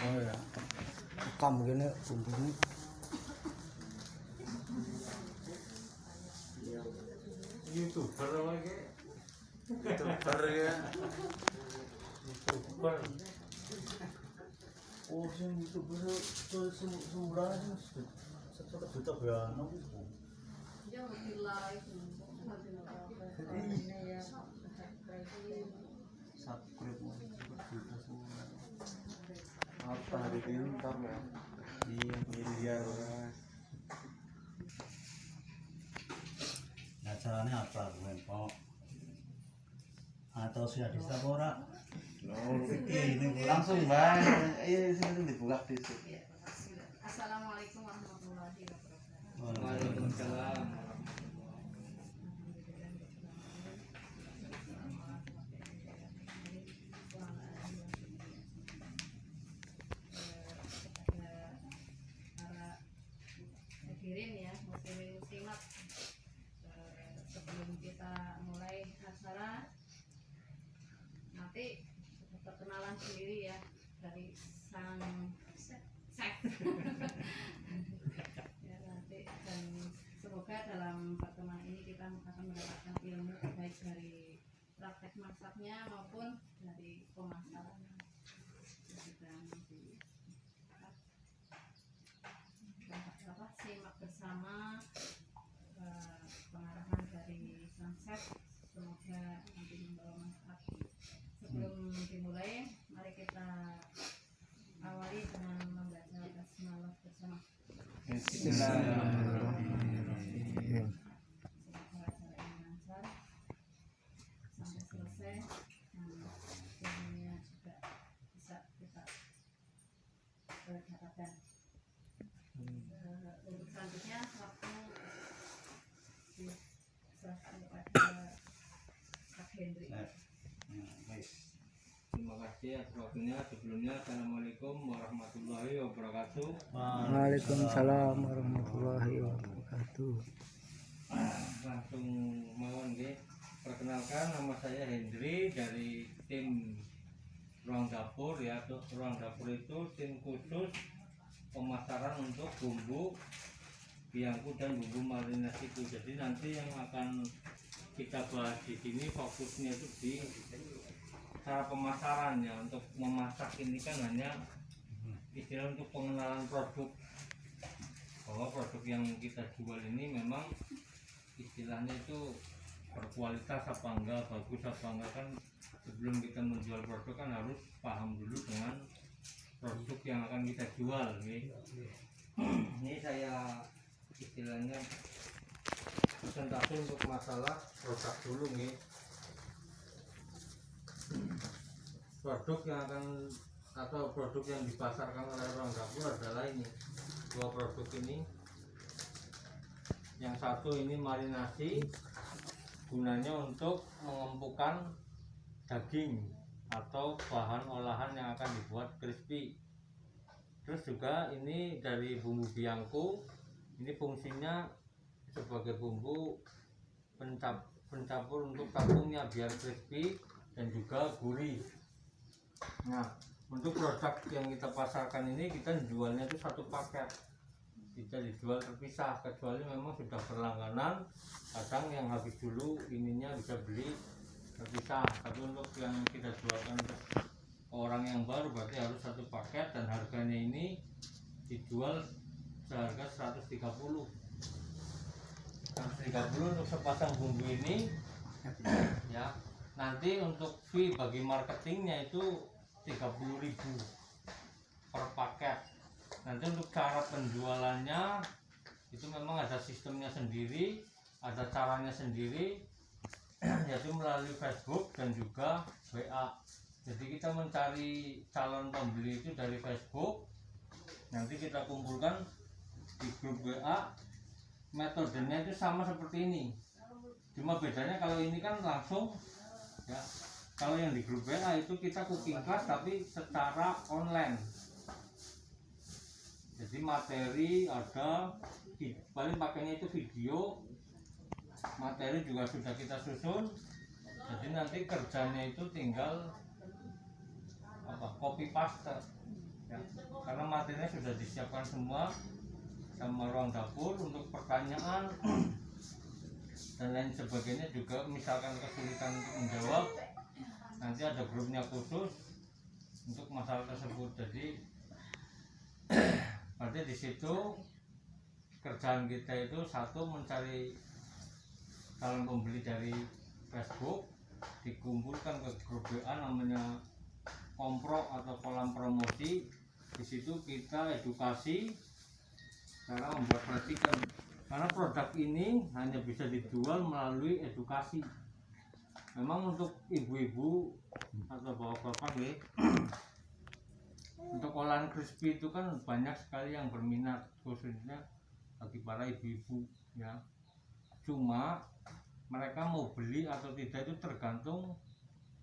Oh ya, rekam gini bumbunya. YouTuber lagi. YouTuber ya. YouTuber. Oh, sing YouTuber itu semurah itu satu juta berapa? Dia lebih live, ini ya, subscribe Juta semua. Apa hari pintar ya? Iya, Miliar. nah caranya apa gue Pak? Atau sudah bisa ora? Ini Langsung bang, iya sini dibuka di situ. Assalamualaikum warahmatullahi wabarakatuh. Waalaikumsalam. Para hadirin ya, muslimin muslimat, sebelum kita mulai acara nanti perkenalan sendiri ya dari sang chef ya nanti, dan semoga dalam pertemuan ini kita akan mendapatkan ilmu baik dari praktek masaknya maupun dari pemasarannya. Kita nanti simak bersama pengarahan dari sang chef, semoga nanti membawa manfaat. Sebelum dimulai, mari kita awali dengan membaca basmalah bersama. Bismillahirrahmanirrahim. Semoga acara ini lancar sampai selesai dan ilmunya juga bisa kita dapatkan. Untuk selanjutnya waktu diserahkan kepada Kak Hendri. Terima kasih atas waktunya. Sebelumnya, Assalamualaikum warahmatullahi wabarakatuh. Waalaikumsalam warahmatullahi wabarakatuh. Langsung mawon nggih. Perkenalkan, nama saya Hendri dari tim Ruang Dapur ya. Ruang Dapur itu tim khusus pemasaran untuk bumbu biangku dan bumbu marinasiku. Jadi nanti yang akan kita bahas di sini fokusnya itu di cara pemasarannya. Untuk memasak ini kan hanya istilah untuk pengenalan produk, bahwa produk yang kita jual ini memang istilahnya itu berkualitas apa enggak, bagus apa enggak. Kan sebelum kita menjual produk kan harus paham dulu dengan produk yang akan kita jual nih. Ini saya istilahnya presentasi untuk masalah produk dulu nih. Produk yang akan atau produk yang dipasarkan oleh Ruang Dapur adalah ini, dua produk ini. Yang satu ini marinasi, gunanya untuk mengempukkan daging atau bahan olahan yang akan dibuat crispy. Terus juga ini dari bumbu biangku, ini fungsinya sebagai bumbu pencampur untuk tepungnya biar crispy dan juga gurih. Nah, untuk produk yang kita pasarkan ini kita jualnya itu satu paket, tidak dijual terpisah, kecuali memang sudah berlangganan. Kadang yang habis dulu ininya bisa beli terpisah. Tapi untuk yang kita jualkan untuk orang yang baru berarti harus satu paket, dan harganya ini dijual seharga 130 untuk sepasang bumbu ini ya. Nanti untuk fee bagi marketingnya itu 30.000 per paket. Nanti untuk cara penjualannya itu memang ada sistemnya sendiri, ada caranya sendiri, yaitu melalui Facebook dan juga WA. Jadi kita mencari calon pembeli itu dari Facebook, nanti kita kumpulkan di grup WA. Metodenya itu sama seperti ini, cuma bedanya kalau ini kan langsung ya. Kalau yang di grup WA itu kita cooking class tapi secara online. Jadi materi ada, paling pakainya itu video, materi juga sudah kita susun. Jadi nanti kerjanya itu tinggal copy paste ya. Karena materinya sudah disiapkan semua sama ruang dapur untuk pertanyaan dan lain sebagainya. Juga misalkan kesulitan untuk menjawab, nanti ada grupnya khusus untuk masalah tersebut. Jadi berarti di situ kerjaan kita itu satu, mencari calon pembeli dari Facebook, dikumpulkan ke grup WA namanya kompro atau kolam promosi. Di situ kita edukasi cara membuat racikan, karena produk ini hanya bisa dijual melalui edukasi. Memang untuk ibu-ibu atau bapak-bapak nih, untuk olahan crispy itu kan banyak sekali yang berminat, khususnya bagi para ibu-ibu ya. Cuma mereka mau beli atau tidak itu tergantung,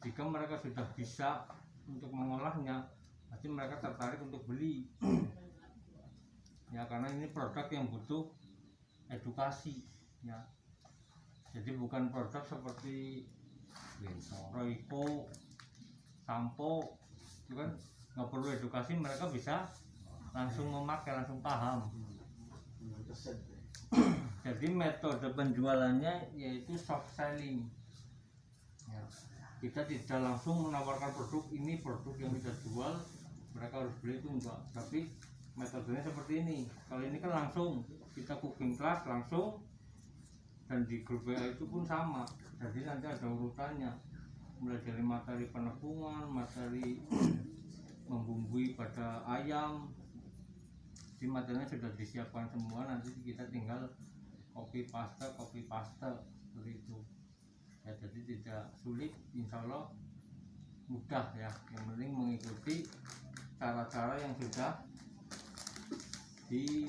jika mereka sudah bisa untuk mengolahnya, pasti mereka tertarik untuk beli ya, karena ini produk yang butuh edukasi ya. Jadi bukan produk seperti Royco, sampo itu kan nggak perlu edukasi, mereka bisa langsung memakai, langsung paham. Jadi metode penjualannya yaitu soft selling ya. Kita tidak langsung menawarkan produk ini, produk yang kita jual mereka harus beli, itu enggak. Tapi metodenya seperti ini. Kalau ini kan langsung kita cooking class langsung, dan di grup WA itu pun sama. Jadi nanti ada urutannya, mulai dari materi penepungan, materi membumbui pada ayam, di materinya sudah disiapkan semua. Nanti kita tinggal copy paste seperti itu ya. Jadi tidak sulit, insya Allah mudah ya. Yang penting mengikuti cara-cara yang sudah di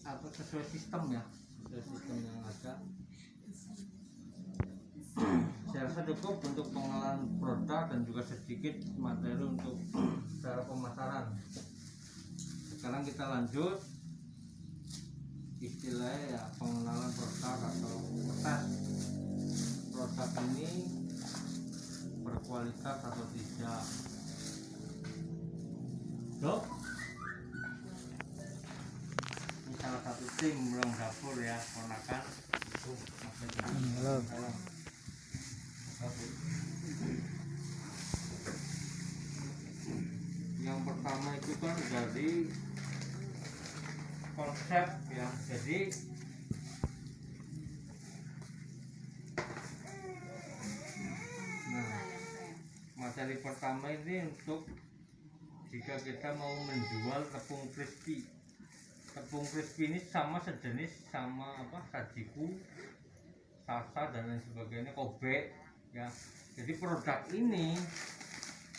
sesuai sistem ya, sesuai sistem yang ada. Saya rasa cukup untuk pengenalan produk dan juga sedikit materi untuk cara pemasaran. Sekarang kita lanjut istilahnya ya, pengenalan produk atau tes produk ini berkualitas atau tidak. Dok, ini salah satu tim ruang dapur ya, ponakan. Halo. Yang pertama itu kan dari konsep ya. Jadi materi pertama ini untuk jika kita mau menjual tepung crispy. Tepung crispy ini sama sejenis sama sajiku, sasa dan lain sebagainya, kobek ya. Jadi produk ini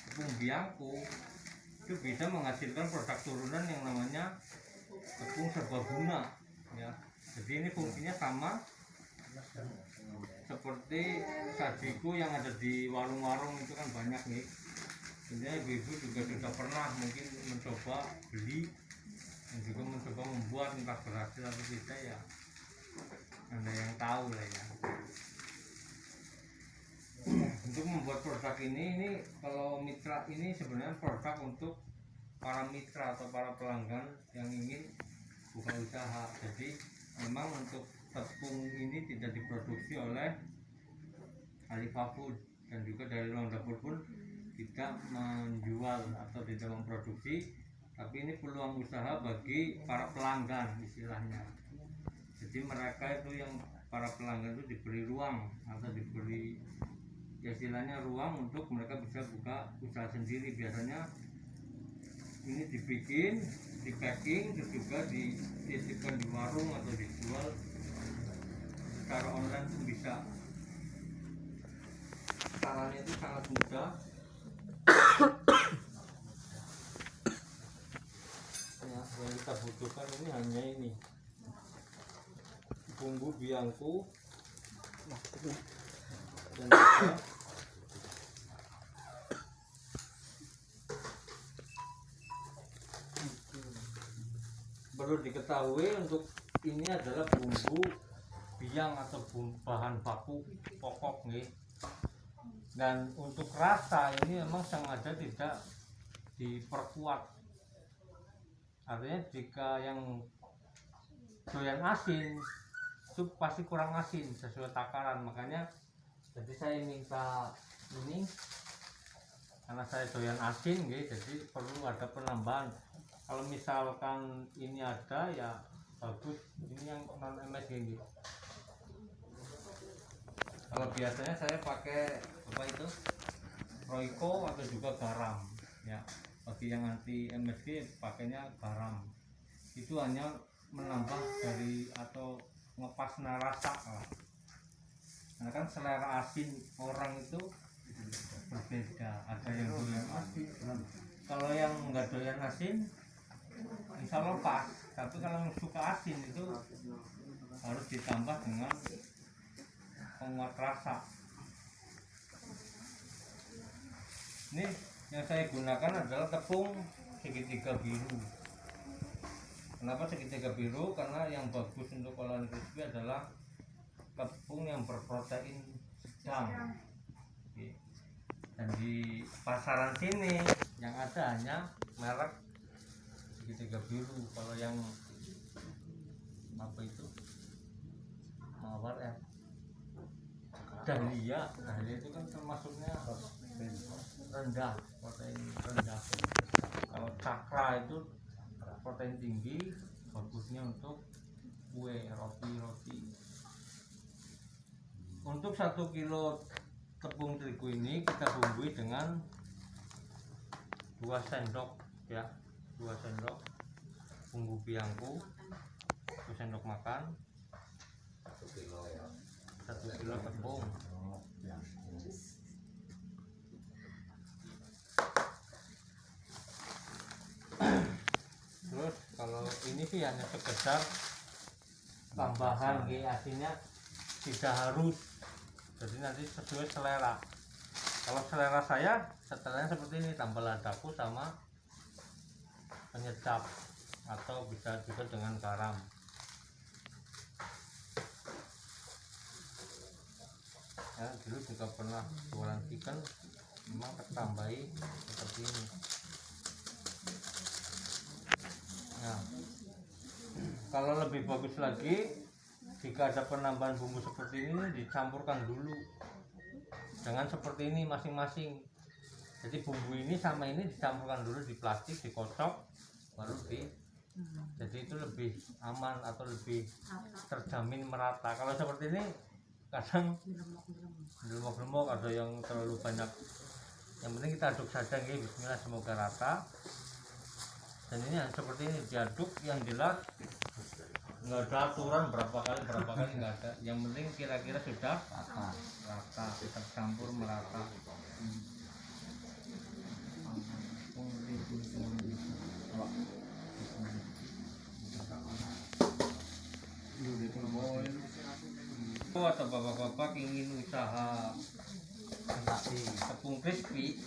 tepung biangku itu bisa menghasilkan produk turunan yang namanya tepung serbaguna ya. Jadi ini fungsinya sama seperti sajiku yang ada di warung-warung itu kan banyak nih. Sebenarnya ibu-ibu juga sudah pernah mungkin mencoba beli dan juga mencoba membuat, entah berhasil atau tidak ya, Anda yang tahu lah ya. Untuk membuat produk ini kalau mitra ini sebenarnya produk untuk para mitra atau para pelanggan yang ingin buka usaha. Jadi memang untuk tepung ini tidak diproduksi oleh Alifa Food, dan juga dari ruang dapur pun tidak menjual atau tidak memproduksi, tapi ini peluang usaha bagi para pelanggan istilahnya. Jadi mereka itu yang para pelanggan itu diberi ruang atau diberi ya istilahnya ruang untuk mereka bisa buka usaha sendiri. Biasanya ini dibikin, di packing, terus juga dititipkan di warung atau dijual secara online pun bisa. Caranya itu sangat mudah. Ya, yang kita butuhkan ini hanya ini, bumbu biangku dan juga perlu diketahui untuk ini adalah bumbu biang atau bahan baku pokok nih. Dan untuk rasa ini memang sengaja tidak diperkuat. Artinya jika yang doyan asin itu pasti kurang asin sesuai takaran, makanya jadi saya minta ini karena saya doyan asin gitu, jadi perlu ada penambahan. Kalau misalkan ini ada ya bagus, ini yang non MSG gitu. Kalau biasanya saya pakai apa itu Royco atau juga garam ya. Bagi yang anti MSG pakainya garam, itu hanya menambah dari atau ngepasna rasa lah. Karena kan selera asin orang itu berbeda, ada yang doyan asin, kalau yang nggak doyan asin insya Allah pas, tapi kalau yang suka asin itu harus ditambah dengan penguat rasa. Ini yang saya gunakan adalah tepung segitiga biru. Kenapa segitiga biru? Karena yang bagus untuk olahan crispy adalah tepung yang berprotein sedang. Oke. Dan di pasaran sini yang ada hanya merek segitiga biru. Kalau yang apa itu mawar ya, dahlia itu kan termasuknya rendah, protein rendah. Kalau cakra itu protein tinggi, bagusnya untuk kue, roti. Untuk 1 kilo tepung terigu ini kita bumbui dengan 2 sendok ya, 2 sendok bumbu biangku, 1 sendok makan, 1 kilo ya, 1 kilo tepung. Terus kalau ini sih hanya sekedar tambahan asinnya, tidak harus, jadi nanti sesuai selera. Kalau selera saya setelahnya seperti ini, tambah ladaku sama penyedap atau bisa juga dengan garam. Ya, dulu juga pernah jualan chicken, memang tertambahi seperti ini. Nah, kalau lebih bagus lagi, jika ada penambahan bumbu seperti ini dicampurkan dulu, jangan seperti ini masing-masing. Jadi bumbu ini sama ini dicampurkan dulu di plastik, dikocok, baru jadi itu lebih aman atau lebih terjamin merata. Kalau seperti ini kadang berlemok-lemok, ada yang terlalu banyak. Yang penting kita aduk saja, bismillah, semoga rata. Dan ini seperti ini diaduk, yang jelas nggak ada aturan berapa kali nggak ada. Yang penting kira-kira sudah rata, tercampur merata. Atau bapak-bapak ingin usaha tepung crispy,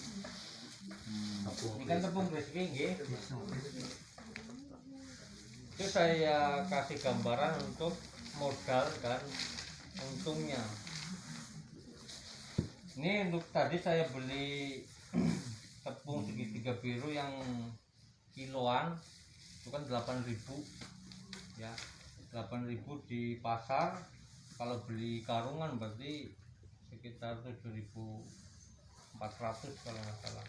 ini kan tepung crispy itu saya kasih gambaran untuk modal dan untungnya. Ini untuk tadi saya beli tepung segitiga biru yang kiloan itu kan 8.000 ya, 8.000 di pasar. Kalau beli karungan berarti sekitar 7.400 kalau nggak salah.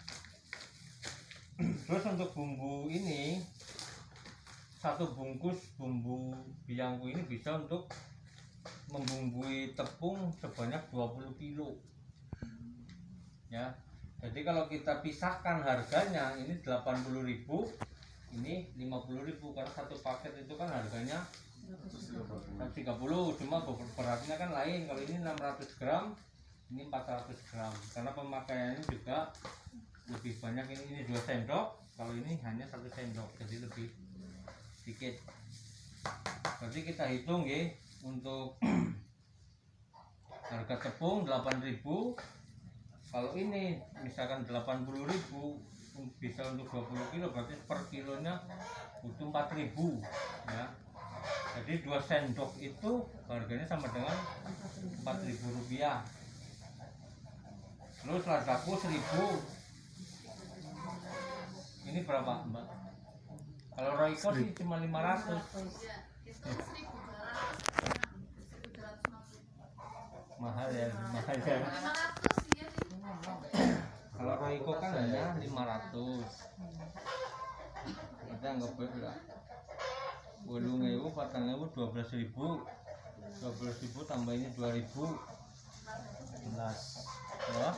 Terus untuk bumbu ini, 1 bungkus bumbu biangku ini bisa untuk membumbui tepung sebanyak 20 kilo ya. Jadi kalau kita pisahkan harganya, ini 80.000, ini 50.000, karena 1 paket itu kan harganya 130, cuma beratnya kan lain. Kalau ini 600 gram, ini 400 gram, karena pemakaiannya juga lebih banyak. Ini 2 sendok, kalau ini hanya 1 sendok, jadi lebih sedikit. Berarti kita hitung ya, untuk harga tepung 8.000, kalau ini misalkan 80.000 bisa untuk 20 kilo, berarti per kilonya butuh 4.000 ya. Jadi 2 sendok itu harganya sama dengan 4.000 rupiah. Terus ladaku 1.000, berapa Mbak? Kalau Royco sih cuma 500. Ya, itu 1.250. Mahal ya, mahal ya. 500 iya sih. Kalau Royco kan hanya 500. Kita anggap baik lah. 8.000, 4.000, 12.000. 12.000 tambah ini 2.000. 11 Ya,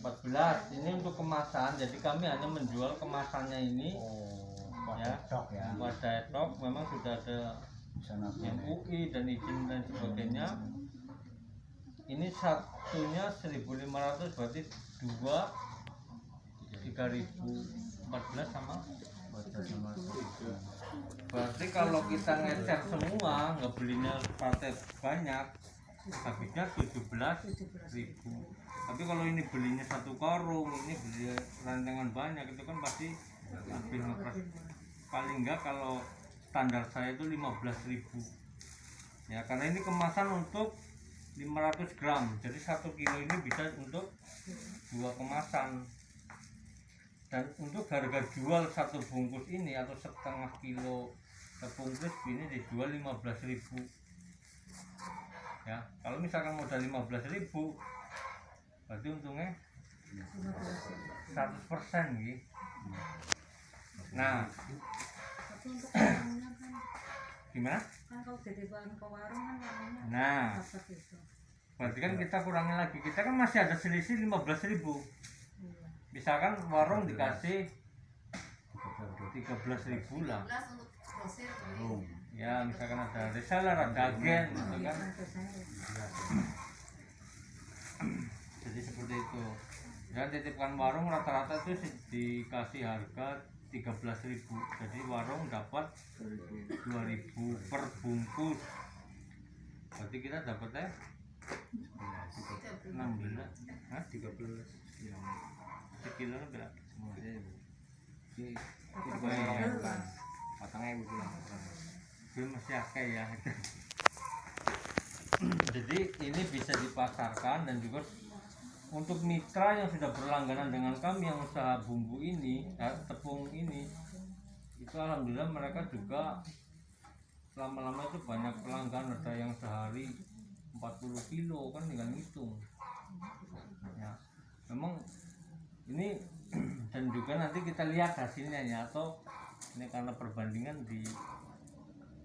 14. Ini untuk kemasan. Jadi kami hanya menjual kemasannya ini. Ya, cok ya pada etok memang sudah ada sana MUI dan izin dan sebagainya. Ini satunya 1.500, berarti 2 3.014 sama. Berarti kalau kita ngecer semua, nggak belinya partai banyak, habisnya 17.000. Tapi kalau ini belinya satu karung, ini beli rantangan banyak, itu kan pasti habis ngepres. Paling enggak kalau standar saya itu 15.000. Ya, karena ini kemasan untuk 500 gram. Jadi 1 kilo ini bisa untuk 2 kemasan. Dan untuk harga jual satu bungkus ini atau setengah kilo tepung crispy ini dijual 15.000. Ya, kalau misalkan modal 15.000, berarti untungnya 100% gitu. Nah, Tapi untuk warungnya kan, gimana? kan kalau jadi bahan ke warung kan warungnya Nah, dapat itu. berarti kan kita kurangi lagi. Kita kan masih ada selisih 15.000. Iya. Misalkan warung dikasih 13.000 lah. 12 untuk grosir tuh. Ya, misalkan ada reseller, ada agen gitu Iya, kan. kan biasanya. Jadi seperti itu. Ya, titipkan warung rata-rata itu dikasih harga 13.000. Jadi warung dapat 2.000 per bungkus. Berarti kita dapatnya 16. Hah? 13 ya Sekilo berapa? potongnya begitu Belum masih akeh ya. Jadi ini bisa dipasarkan dan juga untuk mitra yang sudah berlangganan dengan kami yang usaha bumbu ini, tepung ini, itu alhamdulillah mereka juga lama-lama itu banyak pelanggan, ada yang sehari 40 kilo kan tinggal hitung. Ya, memang ini dan juga nanti kita lihat hasilnya ya, atau ini karena perbandingan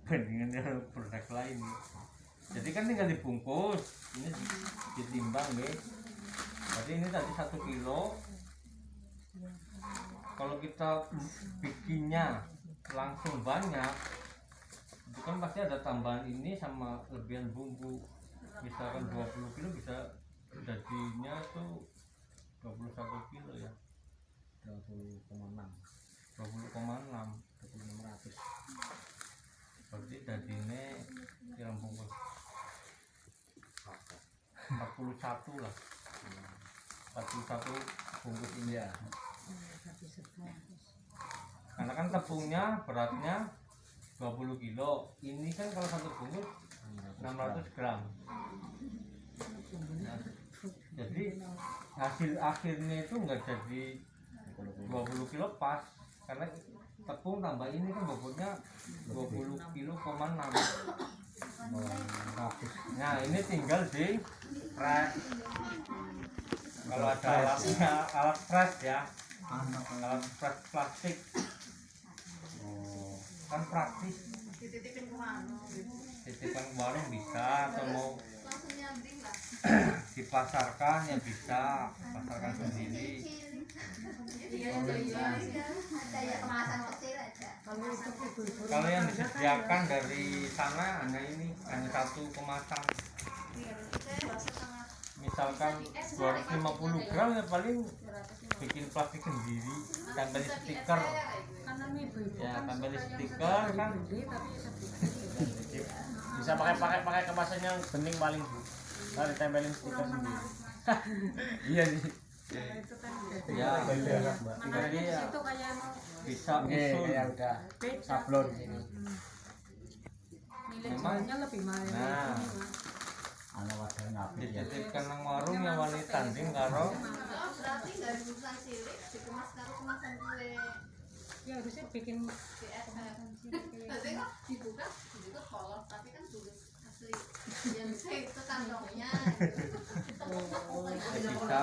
dengan produk lain. Jadi kan tinggal dibungkus, ini ditimbang deh. Jadi ini tadi 1 kilo. Kalau kita bikinnya langsung banyak, itu kan pasti ada tambahan ini sama lebihan bumbu. Misalkan 20 kilo bisa jadinya tuh 21 kilo ya. 20,6 20,6 berarti jadinya yang bungkus 41 lah. 41 bungkus ini ya. Karena kan tepungnya beratnya 20 kilo. Ini kan kalau satu bungkus 600 gram. Nah, jadi hasil akhirnya itu enggak jadi 20 kilo pas, karena tepung tambah ini kan bobotnya 20 kilo, 6. Nah, ini tinggal di press. Kalau ada alatnya, alat press ya, alat press plastik, kan praktis. Dititipin ke warung. Titipan ke warung bisa, atau mau Langsung nyambring lah. dipasarkan ya bisa, pasarkan sendiri. Iya, ada ya kemasan kecil aja. Kalau itu ibu-ibu Kalau yang disediakan dari sana hanya ini, hanya satu kemasan. Misalkan 250 gram ya paling bikin plastik sendiri, tempel stiker. karena ibu-ibu Ya, kan tambah suka yang stiker kan. gede tapi sedikit. bisa pakai kemasan yang bening paling Bu. Kalau ditempelin stiker sendiri. Iya sih. Kalau itu kan Ya, makanya jadi di ya situ kayak mau bisa Oke, usul. ya udah beda. sablon ini. Nilai Memang- jualnya lebih mahal. Nah. Ini, Mas. Ana wadah ngapit ya. Dititipkan nang warung yang wani tanding karo Oh, berarti nggak ada urusan cilik, dikemas karo kemasan kue Ya harusnya bikin CSR. Tapi kok dibuka polos, tapi kan tulis asli. Yang bisa itu kantongnya. Bisa.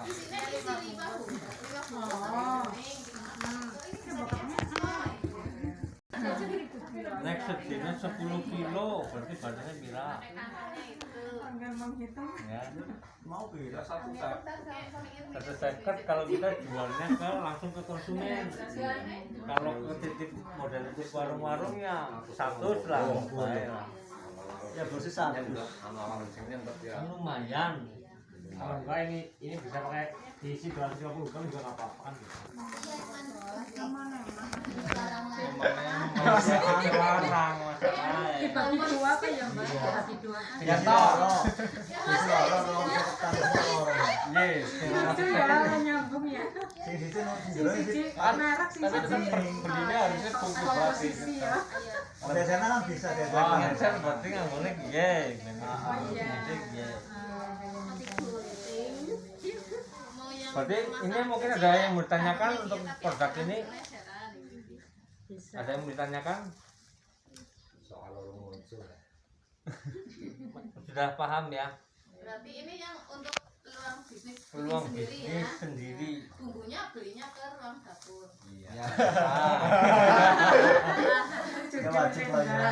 Isinya isi 5 bungkus. Nek sedihnya 10 kilo, berarti badannya pira? tanggal menghitung. Ya. Mau beda Satu seket kalau kita jualnya ke langsung ke konsumen. Kalau ke titip model titip warung-warung ya 100 lah. Baik lah. ya bersih satu. Kan lumayan. Kalau enggak ini bisa pakai diisi 250 kan juga nggak apa-apa kan gitu. Larang masalah. Dibagi dua apa ya mbak? Dibagi dua. Ya toh. Yes, Itu ya nyambung ya. Sing sisi no Sisi merek sisi. Belinya harusnya bungkus berapa Sisi ya. biasanya kan bisa dia. Oh, handset berarti nggak piye? Berarti ini mungkin ada yang bertanyakan untuk produk ini? Bisa. Ada yang ditanyakan? Sudah paham ya? Berarti ini yang untuk peluang bisnis Peluang sendiri ya. bisnis sendiri. Bumbunya belinya ke ruang dapur. Ya. Jujur wajib lah ya.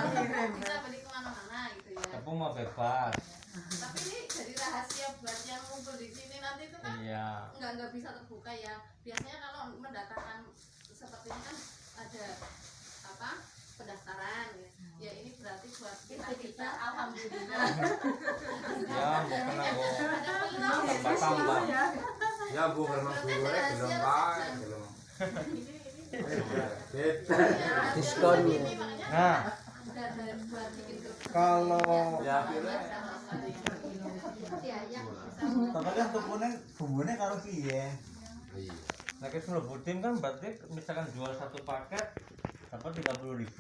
Bisa beli kemana-mana gitu ya. Tepung mah bebas. Tapi ini jadi rahasia buat yang ngumpul di sini nanti itu kan Iya. nggak bisa terbuka ya. Biasanya kalau mendatangkan seperti ini kan ada apa pendaftaran ya. Ya ini berarti buat kita alhamdulillah. Ya, bukan aku Ada peluang tambah-tambah. Ya bu, karena guru belum pakai belum. Diskon. Nah, Buat bikin grup. kalau ya Tapi kan tukune bumbunya karo piye? nah kita melebutin kan berarti misalkan jual satu paket dapat 30.000.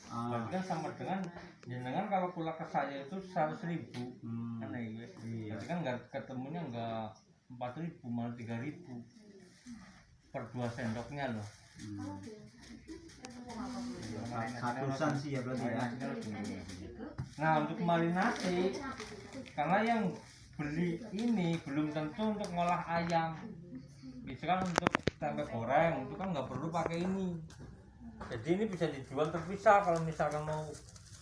Berarti kan sama dengan jenengan kalau pula ke saya itu 100.000. Kan ya, berarti kan nggak ketemunya nggak 4.000 malah 3.000 per 2 sendoknya loh. Ratusan sih ya berarti ya. Nah untuk marinasi, karena yang beli ini belum tentu untuk ngolah ayam. Misalkan untuk tempe goreng itu kan nggak perlu pakai ini. Jadi ini bisa dijual terpisah. Kalau misalkan mau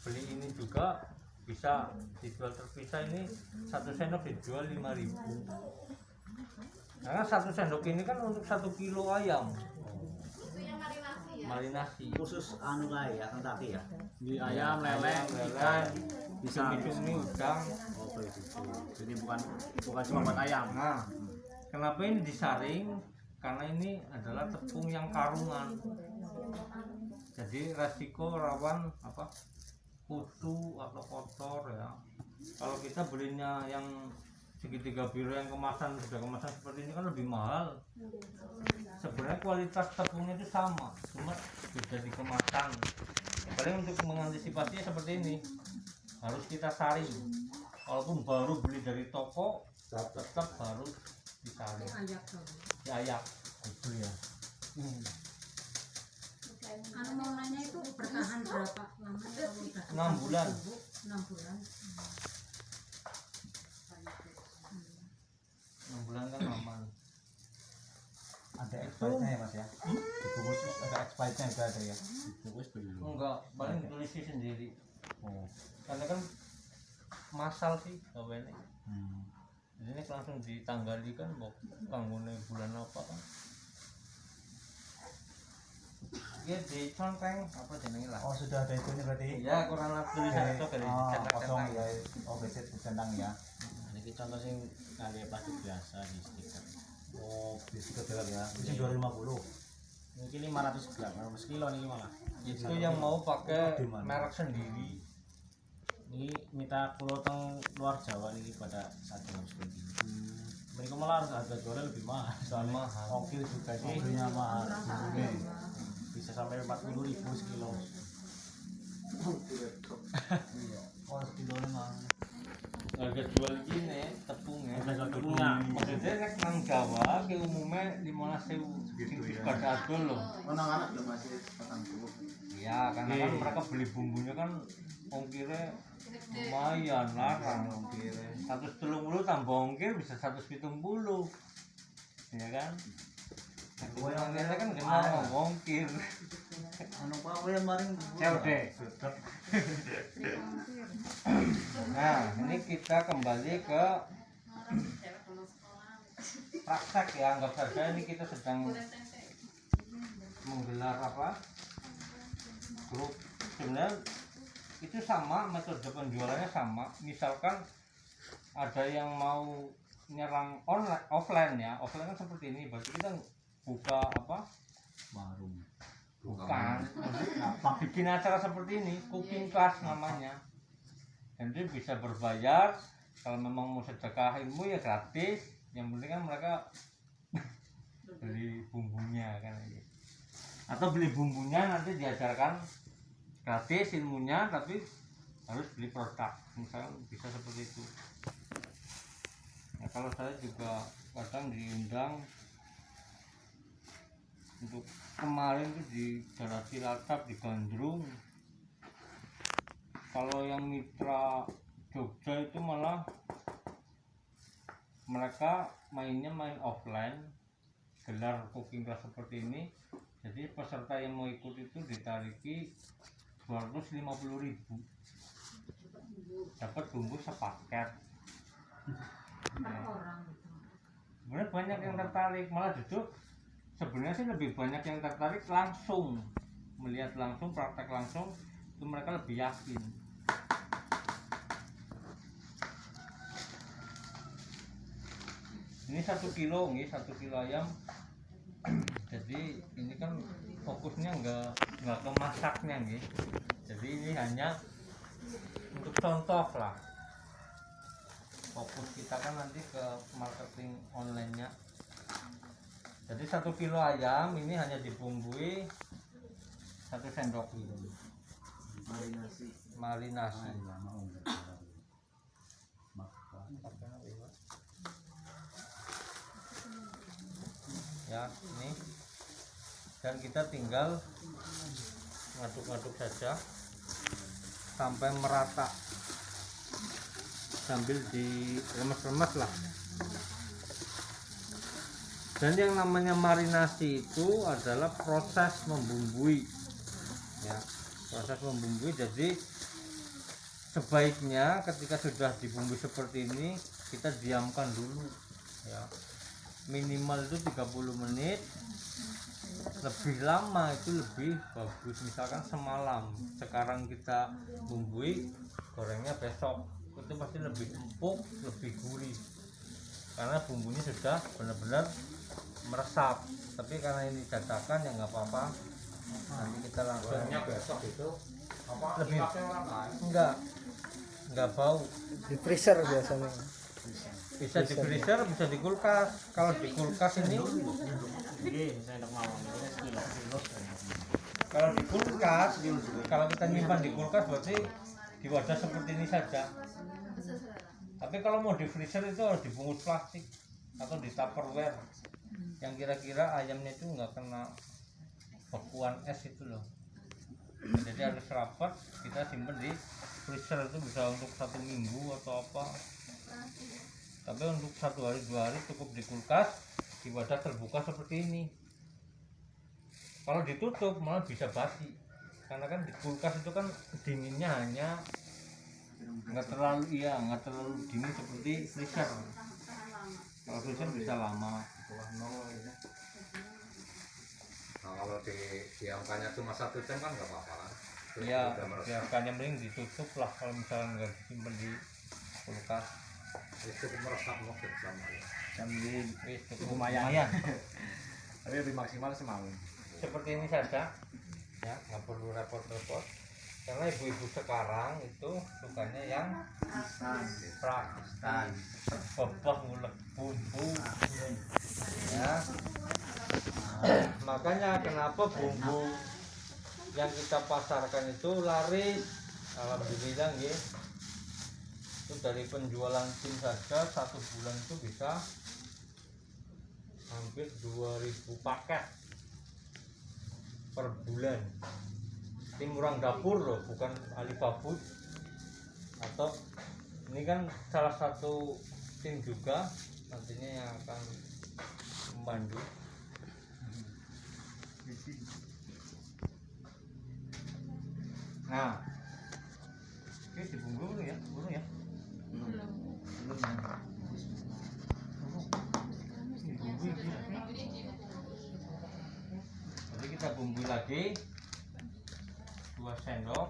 beli ini juga bisa dijual terpisah. Ini 1 sendok dijual 5.000. Karena 1 sendok ini kan untuk 1 kilo ayam Itu yang marinasi ya. marinasi. Khusus anu kae ya, Kentucky ya. Di ayam, lele, lele, ikan, Bisa cumi-cumi, udang. Oh, kayak gitu. jadi bukan cuma buat ayam. Nah, kenapa ini disaring? Karena ini adalah tepung yang karungan. Jadi resiko rawan apa? Kutu atau kotor ya. Kalau kita belinya yang segitiga biru yang kemasan sudah kemasan seperti ini kan lebih mahal. Sebenarnya kualitas tepungnya itu sama, cuma beda di kemasan. Paling untuk mengantisipasinya seperti ini harus kita saring. Walaupun baru beli dari toko, tetap harus disaring, Ayak tuh. diayak gitu ya. Anu mau nanya itu bertahan berapa lama kalau udah 6 bulan. 6 bulan. 6 bulan kan aman. Ada expirednya ya Mas ya. Dibungkus ada expirednya juga ada ya. Bungkus belum. Enggak, paling tulisnya sendiri. Oh. Karena kan masal sih gaweane. Hmm. Jadi ini langsung ditanggali kan mau kanggone bulan apa kan. Ya di conteng apa jenenge lah. Oh, sudah ada itunya berarti. Ya kurang tulisan itu dari Oh, kosong cetak-cetak. ya. Oh, beset centang ya. Ini contoh sing kali plastik biasa di stiker. Oh, bisa kebelah ya. Ini 250. Mungkin 500 gram, 500 kilo nih malah. Itu yang mau pakai Di mana? merek sendiri. Ini minta kulo teng luar Jawa nih pada saat yang seperti ini. Mereka malah harga jualnya lebih mahal. Soalnya Mahal. okil juga sih Belinya mahal. Bumbunya. bisa sampai 40.000 sekilo. Oh, sekilone mahal. Harga jual gini tepungnya. Harga jual tepungnya. Maksudnya nek nang Jawa ki umumnya arek 15.000 sing pada adol loh. Anak-anak ya masih 40. Ya karena kan mereka beli bumbunya kan ongkirnya lumayan larang ongkirnya 130 tambah ongkir bisa 170 ya kan. Ongkirnya kan kenal ongkir Anu Pak, kowe maring COD. Nah ini kita kembali ke praktek ya, anggap saja ini kita sedang menggelar apa grup. Sebenarnya itu sama, metode penjualannya sama. Misalkan ada yang mau nyerang online offline ya, offline kan seperti ini, berarti kita buka apa warung. bukan bikin acara seperti ini, cooking class namanya. Jadi bisa berbayar, kalau memang mau sedekah ilmu ya gratis, yang penting kan mereka beli bumbunya kan, atau beli bumbunya nanti diajarkan gratis ilmunya, tapi harus beli produk misalnya, bisa seperti itu ya. Kalau saya juga kadang diundang untuk kemarin tuh di Daerah Cilacap di Gandrung. Kalau yang mitra Jogja itu malah mereka mainnya main offline, gelar cooking class seperti ini. Jadi peserta yang mau ikut itu ditariki 250.000, dapat bumbu sepaket. Per orang gitu. Sebenarnya banyak yang tertarik, malah justru sebenarnya sih lebih banyak yang tertarik langsung melihat langsung, praktek langsung, itu mereka lebih yakin. Ini 1 kilo nih, 1 kilo ayam. Jadi ini kan fokusnya nggak ke masaknya nih. Jadi ini hanya untuk contoh lah. Fokus kita kan nanti ke marketing online-nya. Jadi 1 kilo ayam ini hanya dibumbui 1 sendok marinasi. Ya ini, dan kita tinggal ngaduk-ngaduk saja sampai merata sambil diremes-remes lah. Dan yang namanya marinasi itu adalah proses membumbui ya, proses membumbui. Jadi sebaiknya ketika sudah dibumbui seperti ini kita diamkan dulu ya, minimal itu 30 menit, lebih lama itu lebih bagus. Misalkan semalam, sekarang kita bumbui, gorengnya besok, itu pasti lebih empuk, lebih gurih karena bumbunya sudah benar-benar meresap. Tapi karena ini dadakan ya nggak apa-apa, nanti kita langsung besok itu apa lebih enggak bau. Di freezer biasanya. Bisa di freezer, bisa di kulkas. Kalau di kulkas ini, saya tidak mau ini sekilo. kalau di kulkas, kalau kita nyimpan di kulkas berarti di wadah seperti ini saja. Tapi kalau mau di freezer itu harus dibungkus plastik atau di tupperware yang kira-kira ayamnya itu nggak kena bekuan es itu loh. Jadi harus rapat, kita simpan di freezer, itu bisa untuk 1 minggu atau apa. Tapi untuk 1 hari 2 hari cukup di kulkas di wadah terbuka seperti ini. Kalau ditutup malah bisa basi, karena kan di kulkas itu kan dinginnya hanya nggak terlalu dingin seperti freezer. Kalau freezer bisa lama. Nah, kalau diamkannya cuma 1 jam kan nggak apa-apa kan. Ya, biarkannya mending ditutup lah kalau misalnya nggak disimpan di kulkas. Cukup meresap mau jam aja. Cukup lumayan. Tapi lebih maksimal semalam. Seperti ini saja ya, nggak perlu repot-repot, karena ibu-ibu sekarang itu sukanya yang praktis, bebek ngulek bumbu ya. Makanya kenapa bumbu yang kita pasarkan itu laris, alhamdulillah ya. Itu dari penjualan tim saja 1 bulan itu bisa hampir 2000 paket per bulan. Tim Ruang Dapur loh, bukan Alibabus. Atau ini kan salah satu tim juga nantinya yang akan membantu. Nah, ini dibungkus dulu ya, belum ya? Belum ya. Bumbu ini. Jadi kita bumbui lagi 2 sendok.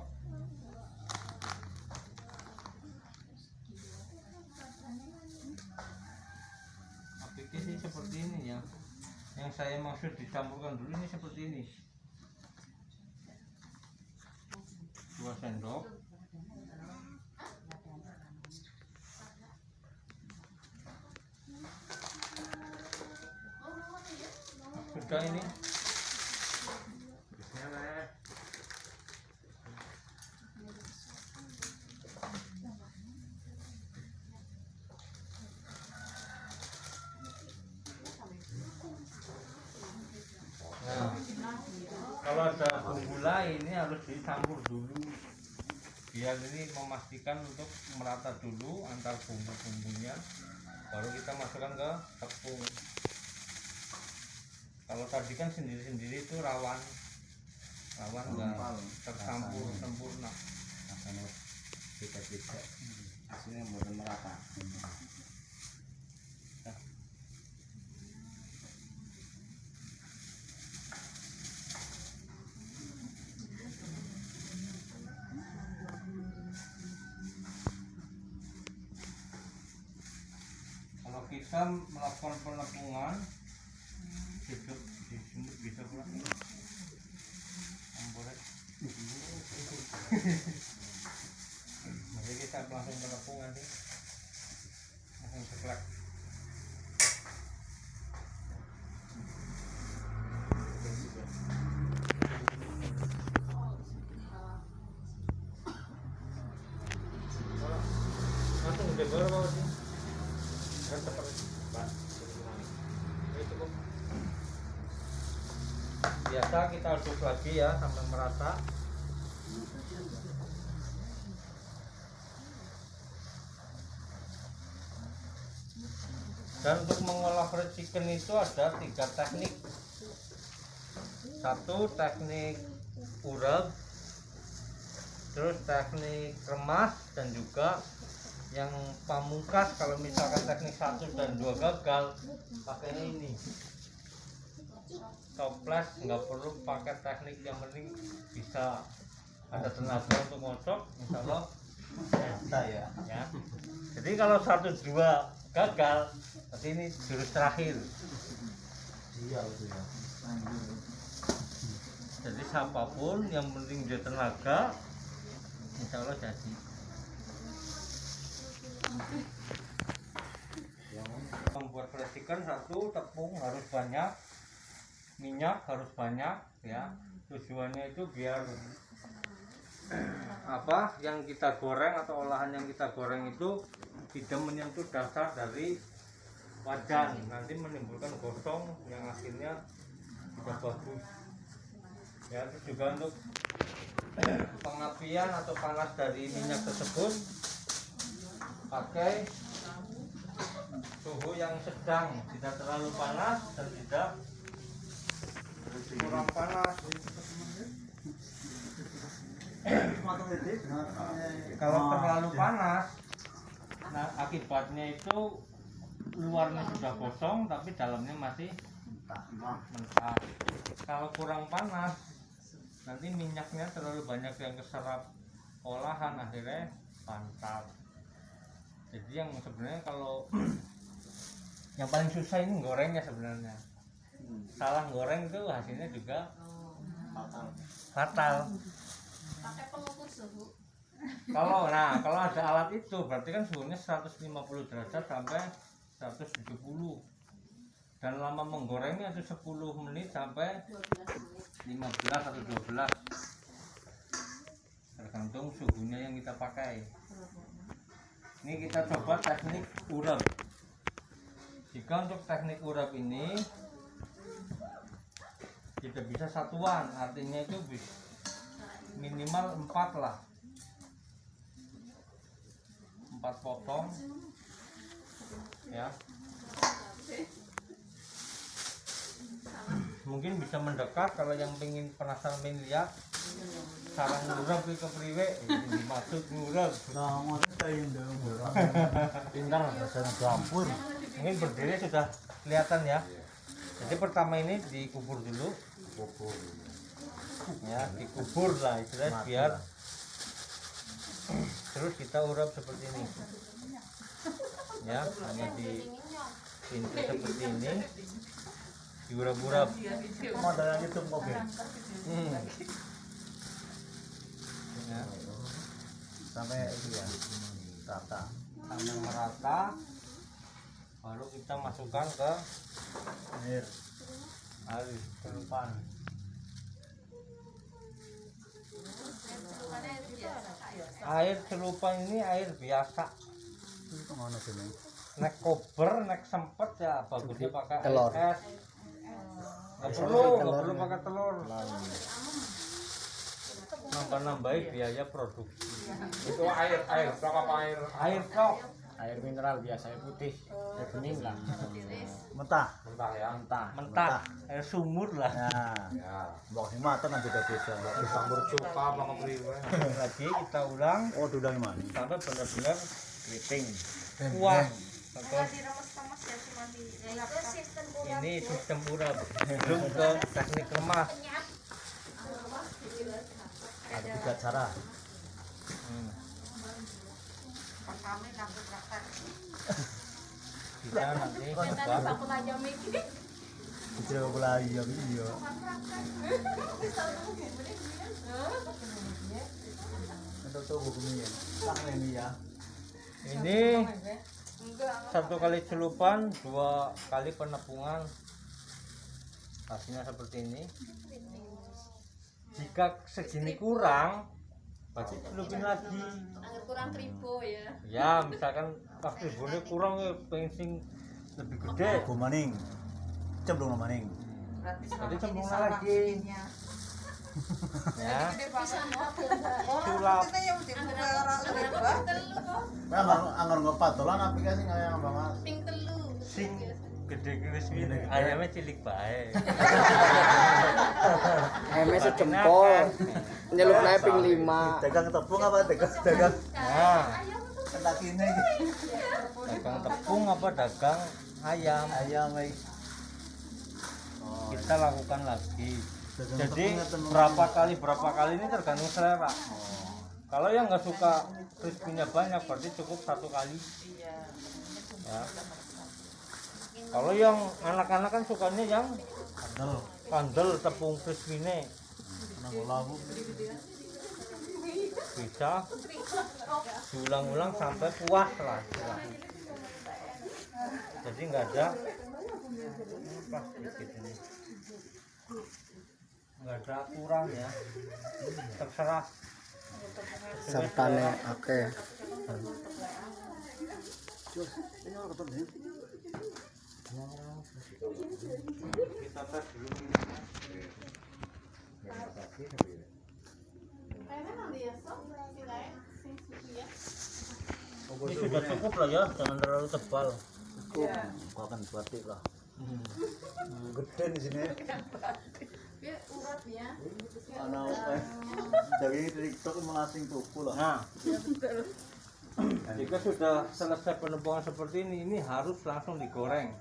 Apiknya sih seperti ini ya. Yang saya maksud dicampurkan dulu ini seperti ini. 2 sendok. Sudah ini. Nah, kalau ada bumbu lain ini harus dicampur dulu biar ini memastikan untuk merata dulu antar bumbu-bumbunya, baru kita masukkan ke tepung. Kalau tadi kan sendiri-sendiri itu rawan nggak tercampur sempurna. Rasanya beda-beda. Hasilnya mboten merata. Kalau kita melakukan penepungan hidup di sini bisa pulang ini. Jadi kita langsung penepung nanti langsung ceklek. Langsung udah berapa sih? Kan seperti Pak. Ini cukup. Biasa kita aduk lagi ya sampai merata. Dan untuk mengolah fried chicken itu ada 3 teknik. 1 teknik urap, terus teknik remas, dan juga yang pamungkas kalau misalkan teknik 1 dan 2 gagal pakainya ini toples, nggak perlu pakai teknik, yang penting bisa ada tenaga untuk ngocok, insya Allah bisa ya. Jadi kalau 1, 2 gagal, berarti ini jurus terakhir. Iya itu ya. Jadi siapapun yang penting dia tenaga, insya Allah jadi. Membuat fried chicken 1, tepung harus banyak, minyak harus banyak ya. Tujuannya itu biar apa yang kita goreng atau olahan yang kita goreng itu tidak menyentuh dasar dari wajan, nanti menimbulkan gosong yang akhirnya tidak bagus ya. Itu juga untuk pengapian atau panas dari minyak tersebut pakai suhu yang sedang, tidak terlalu panas dan tidak kurang panas. Kalau terlalu panas, nah akibatnya itu luarnya sudah gosong tapi dalamnya masih mentah. Kalau kurang panas, nanti minyaknya terlalu banyak yang keserap olahan, akhirnya pantat. Jadi yang sebenarnya kalau yang paling susah ini gorengnya sebenarnya. Salah goreng itu hasilnya juga fatal. Pakai pengukur suhu. Kalau ada alat itu berarti kan suhunya 150 derajat sampai 170. Dan lama menggorengnya itu 10 menit sampai 15 atau 12. Tergantung suhunya yang kita pakai. Ini kita coba teknik urap. Jika untuk teknik urap ini tidak bisa satuan, artinya itu minimal 4 lah, 4 potong ya. Mungkin bisa mendekat kalau yang penasaran pengen lihat sarang ngurap ke kepriwe dimaksud ngurap. Nah, ngoten ta indeng. Pintar rasanya campur. Mungkin berdiri sudah kelihatan ya. Jadi pertama ini dikubur dulu, ya dikubur lah istilahnya biar terus kita urap seperti ini ya, hanya di pintu seperti ini diurap-urap. Modalnya itu kok ya. Ya, Sampai itu ya. Rata. sampai merata baru kita masukkan ke Air. air celupan. Air celupan ini air biasa. Itu ngono sini. Nek kober, nek sempet ya bagusnya pakai Telur. air es. Nggak perlu pakai telur. Nambah-nambahin biaya produksi. Itu air berapa air? Air tok, Air mineral biasa, air putih, air bening lah. Mentah. Mentah ya. mentah, air sumur lah. Nah, Ya. mbok sing mateng kan beda-beda. Dicampur cuka apa kepriwe? Lagi kita ulang Oh, dudang mana? sampai benar-benar Keriting. kuat. Contoh, ini sistem urap. Belum ke teknik kemas. Ada 3 cara. Kita nanti coba Kecil kok lagi ya iya. Untuk tuh hukumnya. Sang ini ya. ini 1 kali celupan, 2 kali penepungan, hasilnya seperti ini. Jika segini kurang pasti celupin lagi Agar kurang tribo ya. ya, misalkan pas tribunnya kurang ya pengen sing lebih gede Go maning. Cemplung maning. jadi cemplung lagi ya, sulap. Nah, anggar ngepatolan aplikasi kayak Bang Mas. Ping telu. Sing gede crispy ayamnya cilik bae. Ayamnya sejempol. Nyelupnya ping 5. Dagang tepung apa dagang? Nah, Kentakine dagang tepung apa dagang ayam ayam iki. kita lakukan lagi. Dagang Jadi tepung berapa kali ini tergantung selera. Kalau yang nggak suka crispy-nya banyak berarti cukup 1 kali. Ya. Kalau yang anak-anak kan sukanya yang Kandel. kandel tepung crispy-nya. Nang lawu. Bisa diulang-ulang sampai puas lah. Jadi nggak ada sedikit ini, nggak ada kurang ya, terserah. Sertane oke. Kita tes dulu. Ini sudah cukup lah ya, jangan terlalu tebal. Kok akan batik lah. Gede di sini. Dia urat ya. Ana dari TikTok melasing tuku lah. Nah, jika sudah selesai penepungan seperti ini harus langsung digoreng.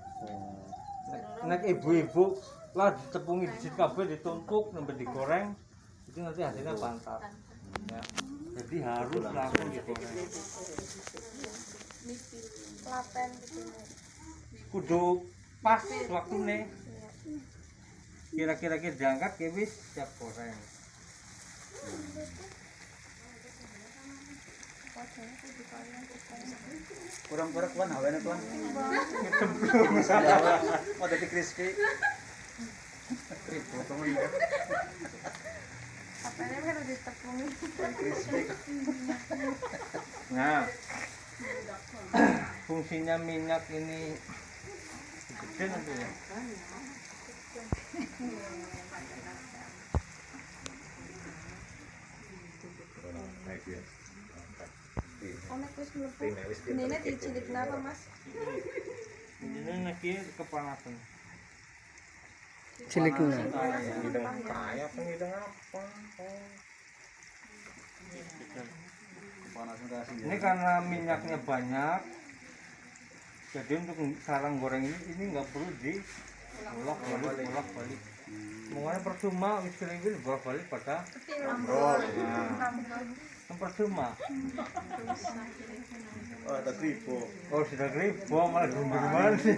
Nek ibu-ibu lah ditepungi di kabeh ditumpuk sampai digoreng, itu nanti hasilnya pantat. Ya. Jadi harus langsung digoreng. Kudu pas waktunya. Kira-kira kita diangkat ya wis siap goreng. Kurang-kurang kuan hawane kuan. Oh, dadi crispy. Potong ini. Crispy. Nah, fungsinya minyak ini Gede nanti ya. Ini dicilik kenapa mas? Ini lagi kepanasan. Ciliknya. Kayak pengidang apa? Ini karena minyaknya banyak, jadi untuk sarang goreng ini nggak perlu di bolak balik. Mengapa percuma istilah ini bolak balik pada kan percuma. Oh, ada gripo. Oh sudah gripo malah gimana sih?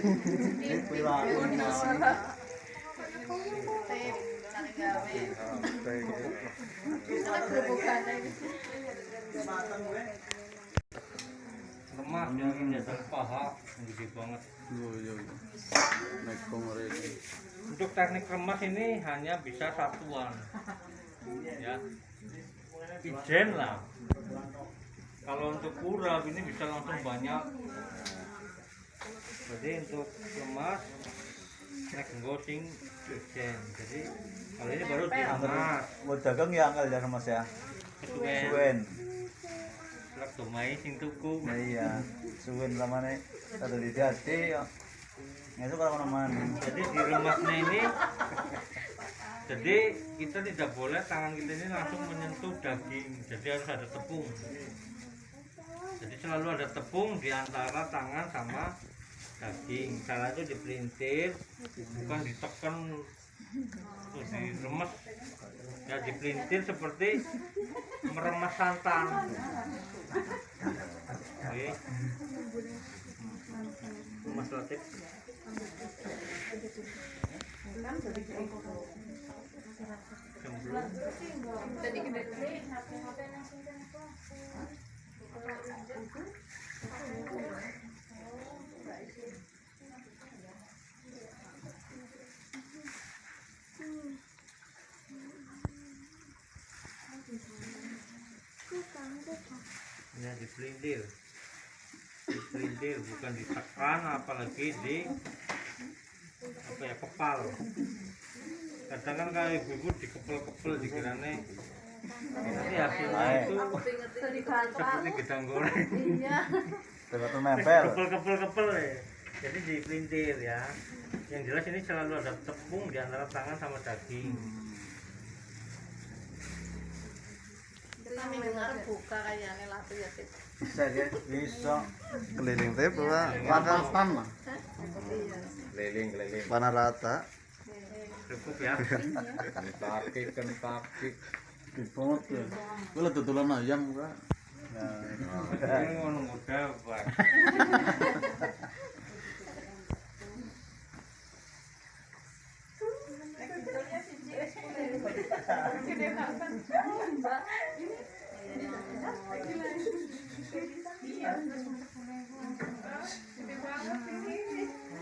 Lemak yang ini dasar paha gede banget. Untuk teknik remas ini hanya bisa satuan, ya. Ijen lah. Kalau untuk urap ini bisa langsung banyak. Jadi untuk remas nek ngosing ijen. Jadi kalau ini baru diremas. Mau dagang ya angkel ya mas ya. Suwen. Lek domai sing tuku. Nah, iya. Suwen lamane ada di hati ya. Itu kalau mana. Jadi di remasnya ini, jadi kita tidak boleh tangan kita ini langsung menyentuh daging. Jadi harus ada tepung. Jadi selalu ada tepung di antara tangan sama daging. Salah itu dipelintir, bukan ditekan terus diremes. Ya dipelintir seperti meremas santan. Oke. Mas Latif. Ya dipelintir, bukan ditekan, apalagi di apa ya kepal. Kadang kan kalau ibu-ibu dikepel-kepel dikirane nanti hasilnya itu seperti gedang goreng. Terus nempel. Kepel ya. Jadi dipelintir ya. Yang jelas ini selalu ada tepung di antara tangan sama daging. buka kayaknya latu ya Tip. Bisa ya, bisa. Keliling teh makan sama. Keliling. Mana rata. Cukup ya. Kentucky. Di banget ya. Gue lah tutulan ayam gua. Ini ngono muda, Pak.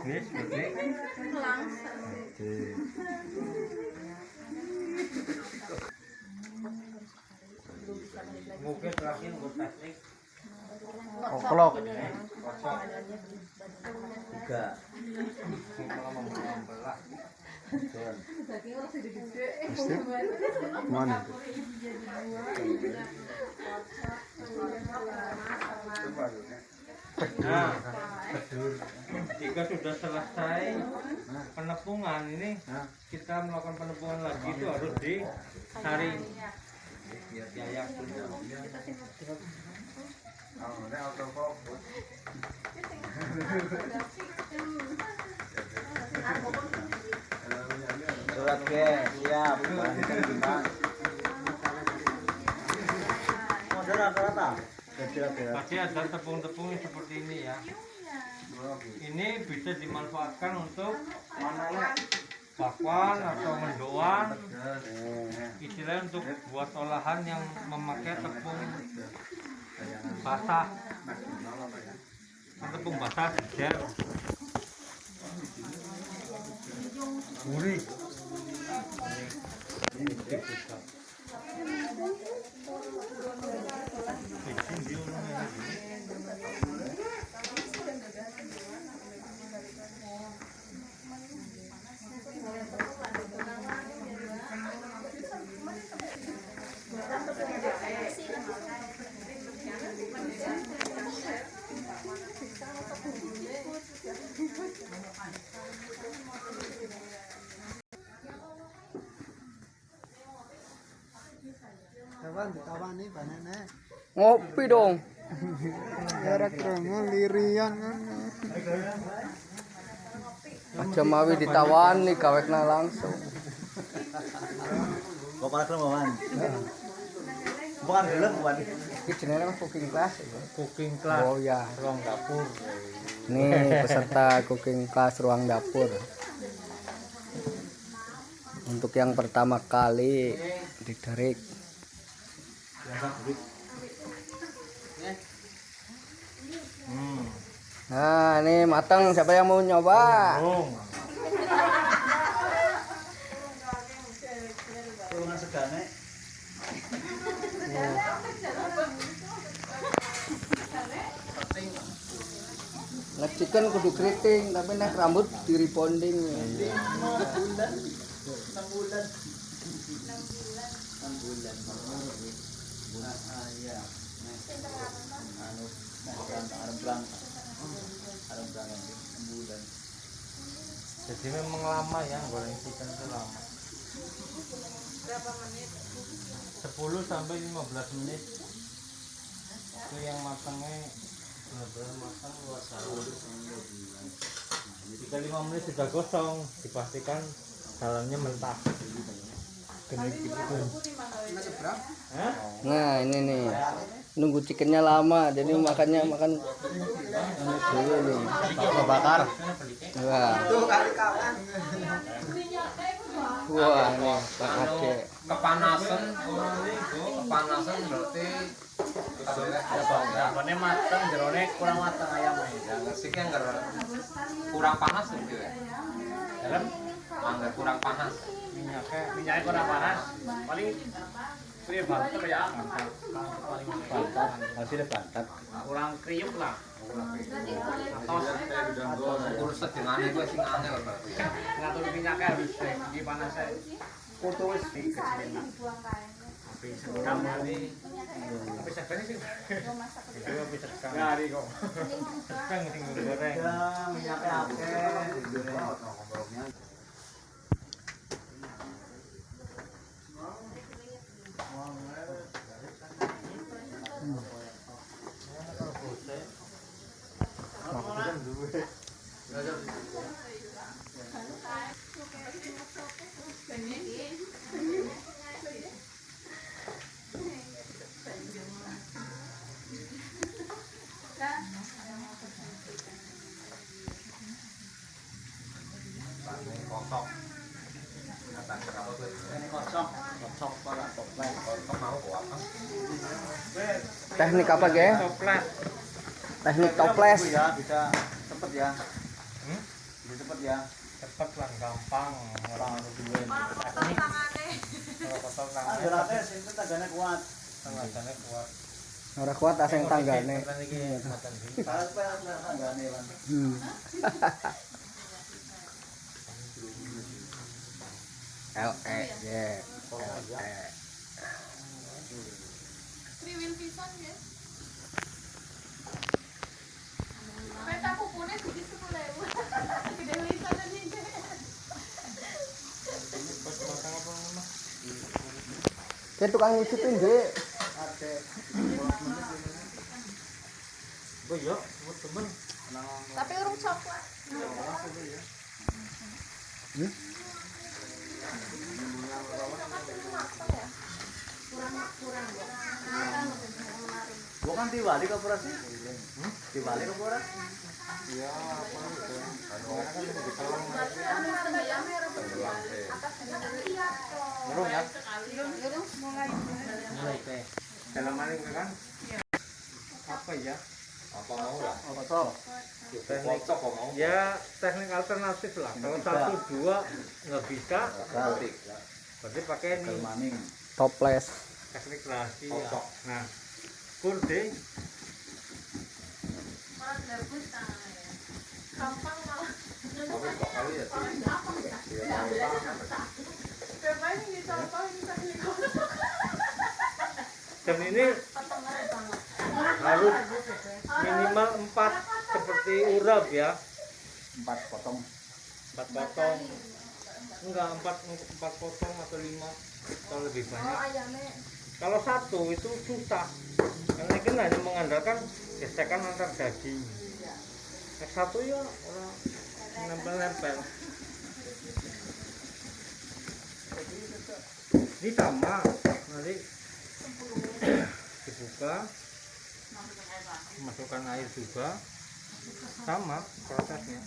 Ini seperti mungkin terakhir buat teknik Oklok. Tiga. kalau membelah Mana? Nah, jika sudah selesai penepungan ini, kita melakukan penepungan lagi itu harus disaring. Diayak dulu. Surat ke, siap. Model rata-rata. Pasti ada tepung-tepung seperti ini ya. Ini bisa dimanfaatkan untuk bakwan atau mendoan. Istilahnya untuk buat olahan yang memakai tepung basah. Tepung basah sejar. Gurih. Wan ditawani banane. Ngopi dong. Jarak krungu lirian kan. Aja mawi ditawani gawekna langsung. Pokoknya kelem Wan. Bukan gelem Wan. Iki jenenge apa cooking class? Cooking class Oh ya. ruang dapur. Nih peserta cooking class ruang dapur. Untuk yang pertama kali di Derik. Nah, ini matang. Siapa yang mau nyoba? Kurungan segane. Nek chicken kudu keriting, tapi nek rambut di rebonding. Jadi memang lama ya goreng chicken itu lama. Berapa menit? 10 sampai 15 menit. Itu yang matangnya benar-benar matang luar jauh. Jika 5 menit sudah gosong, dipastikan dalamnya mentah. Gini gitu. Hah? Nah, ini nih. Nunggu chickennya lama, jadi makan dulu nih. Bakar. Wah. Wah, nih Pak Ade. Kepanasan berarti Jawabannya matang, jerone kurang matang ayamnya. ya ngasih kan kurang panas gitu ya. Dalam Anggar kurang panas. minyaknya kurang panas. Paling kriuk banget ya. Paling Bantat. Hasilnya bantat. kurang kriuk lah. Urus dengan itu sing aneh loh berarti. Ngatur minyaknya harus di panasnya. Kudu wis dikecilin. Tapi sekarang ini tapi sekarang sih itu bisa sekarang hari kok. Sekarang tinggal goreng. Minyaknya akeh. Kosong. Datang ke apa tuh? Kosong para toples. Kosong mau kok apa? Teknik apa, Ge? Coklat. Teknik toples. Ya, bisa cepet ya. Bisa cepet ya. Cepet lah, gampang. Orang harus duwe. Teknik. Kalau kotor tangan. Ajarannya sing tanggane kuat. Tangannya kuat. Ora kuat asing tanggane. Kalau tanggane lan. Ya. Kriwil pisan ya. Peta kupune di 10.000. Gede pisan ini. Kayak tukang nyucitin, Dek. Oh iya, mau temen. Tapi urung coklat. Bukan tiwali ke pura sih? Tiwali ke pura? Iya, apa itu? Urung ya? Mulai teh. Dalam maling kan? Apa ya? Apa mau lah? Apa toh? Teknik kok mau? Ya teknik alternatif lah. Kalau 1-2 nggak bisa, Balik. berarti pakai ini Maning. Toples. teknik rahasia. Kocok. Nah, kurde Gampang malah. Tapi kok kali ya sih. Coba ini dicontohin teknik. dan ini harus minimal 4 seperti urap ya. 4 potong. 4 potong. Enggak, 4 potong atau 5 kalau lebih banyak. Kalau satu itu susah, karena kan hanya mengandalkan gesekan antar daging. Yang satu ya orang nempel-nempel. Ini sama, nanti dibuka, masukkan air juga, sama prosesnya.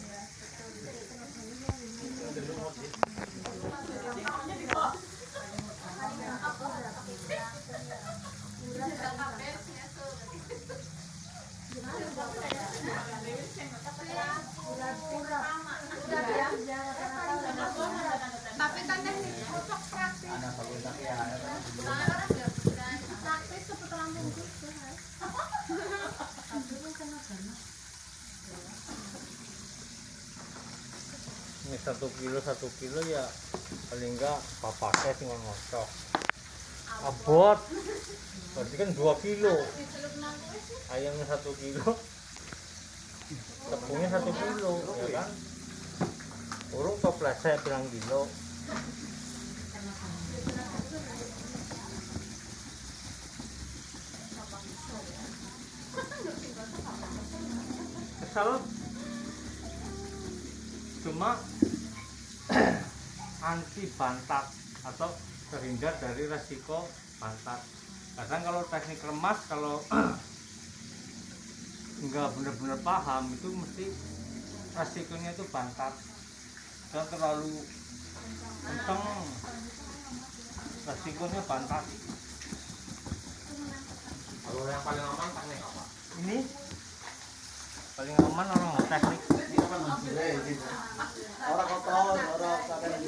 Tapi tante cocok praktis. Anak fakultas ya. Praktis seputar Lampung juga. Ini 1 kilo ya paling enggak papaknya cuma ngocok. Abot. Berarti kan 2 kilo. Ayamnya 1 kilo. Tepungnya 1 kilo, ya kan? Urung toples saya bilang kilo. Kesal cuma anti bantat atau terhindar dari resiko bantat. Kadang kalau teknik remas, kalau nggak benar-benar paham itu mesti resikonya itu bantat. Dan terlalu kenceng, resikonya bantat. Kalau yang paling aman teknik apa? Ini paling aman orang teknik. Orang kotor, orang kalian.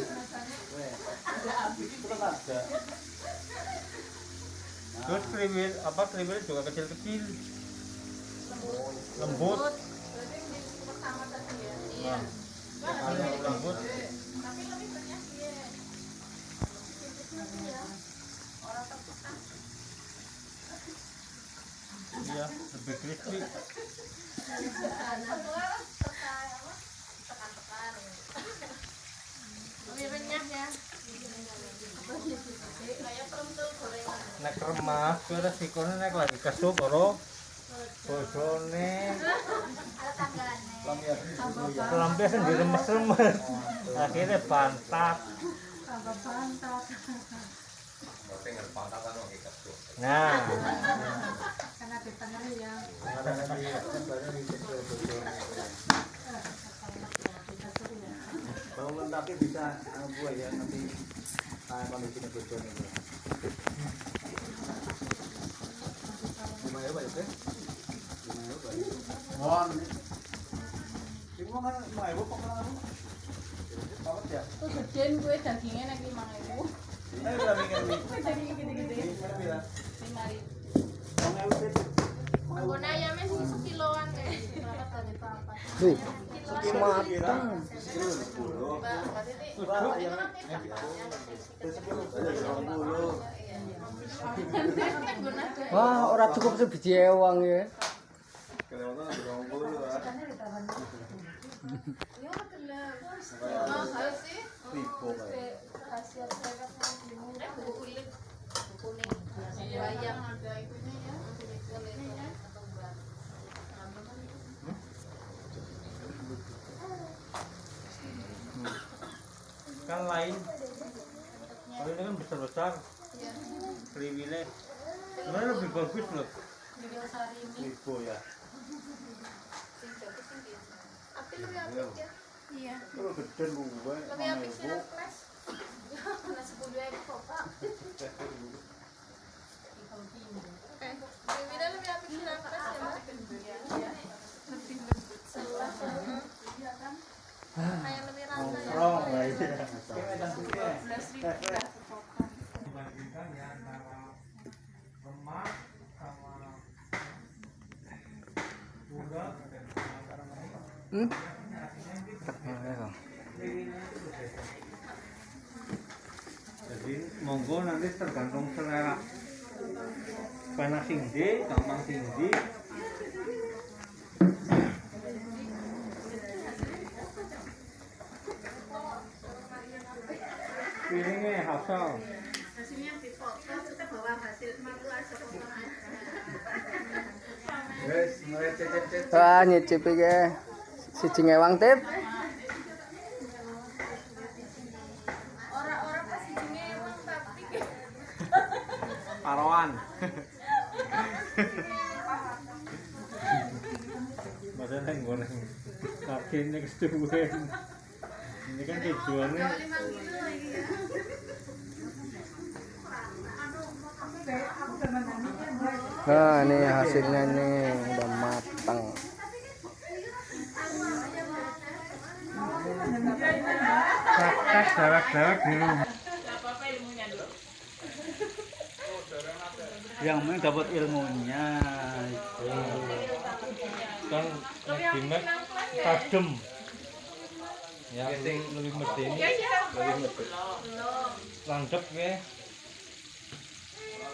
Itu kan ada. Terus kriwil juga kecil-kecil, lembut. Iya. Lembut. Tapi lebih banyak dia. Orang terpekan. Iya, lebih crispy. Lebih renyah ya. Kayak perempuan gorengan. Nek remas, kuwi resikonya nek lagi kesup karo bojone. Ada tanggane. Lampias sendiri remes-remes. Akhirnya bantat. Tambah bantat. Berarti nggak pantas kan lagi kesup. Nah, Karena di tengah ya. Bangun tapi bisa buat ya nanti kayak kondisinya bocor itu. Lumayan Pak ya? Lumayan Pak. Mohon. Ini mau kan mau ibu kok kan? Apa ya? Tuh gedean gue dagingnya nek 5.000. Ini udah mikir nih. Gue dagingnya gede-gede. Ini berapa? 5.000. Mau ibu sih. Anggone ayamnya sih sekiloan deh. Berapa tadi apa? Tuh, Sekiloan. matang. Mbak Titi. Wah, ora cukup sebiji ewang ya. Oh, harus sih. Tipe kayak. Khasiat saya kulit kuning. Bayam ada itunya ya. Kulit atau enggak. kan lain. Kalau ini kan besar-besar. Kriwilnya. Sebenarnya lebih bagus loh. Video sehari ini. Tipe ya. Tapi lebih apik ya. Iya. Kalau gede gue. Lebih apik sih flash. Karena 10.000 kok, Pak. Kriwilnya lebih apik sih flash ya, Mas. Iya. Lebih lembut seluas. Iya kan? Kayak lebih rata ya. Nongkrong lah itu. Kayak dan putih. 12.000 sepotong. Dibandingkan ya antara lemak sama udang. Jadi monggo nanti tergantung selera. Panas tinggi, gampang tinggi. Pilihnya hasal. hasilnya dipoto kita bawa hasil maklum aja foto aja. Guys, mulai cecet-cecet. Wah, nyicipi ge. Si Cingewang tip. Orang-orang pasti ngewang tapi Parawan. Masa yang goreng kakinya kesetujuan. Ini kan tujuannya 5 kilo lagi ya. Nah, ini hasilnya nih udah matang. praktek dewek-dewek di rumah. Yang penting dapat ilmunya itu. Kan Dimek tajam. Ya, lebih medeni. Lebih medeni. Landep ya.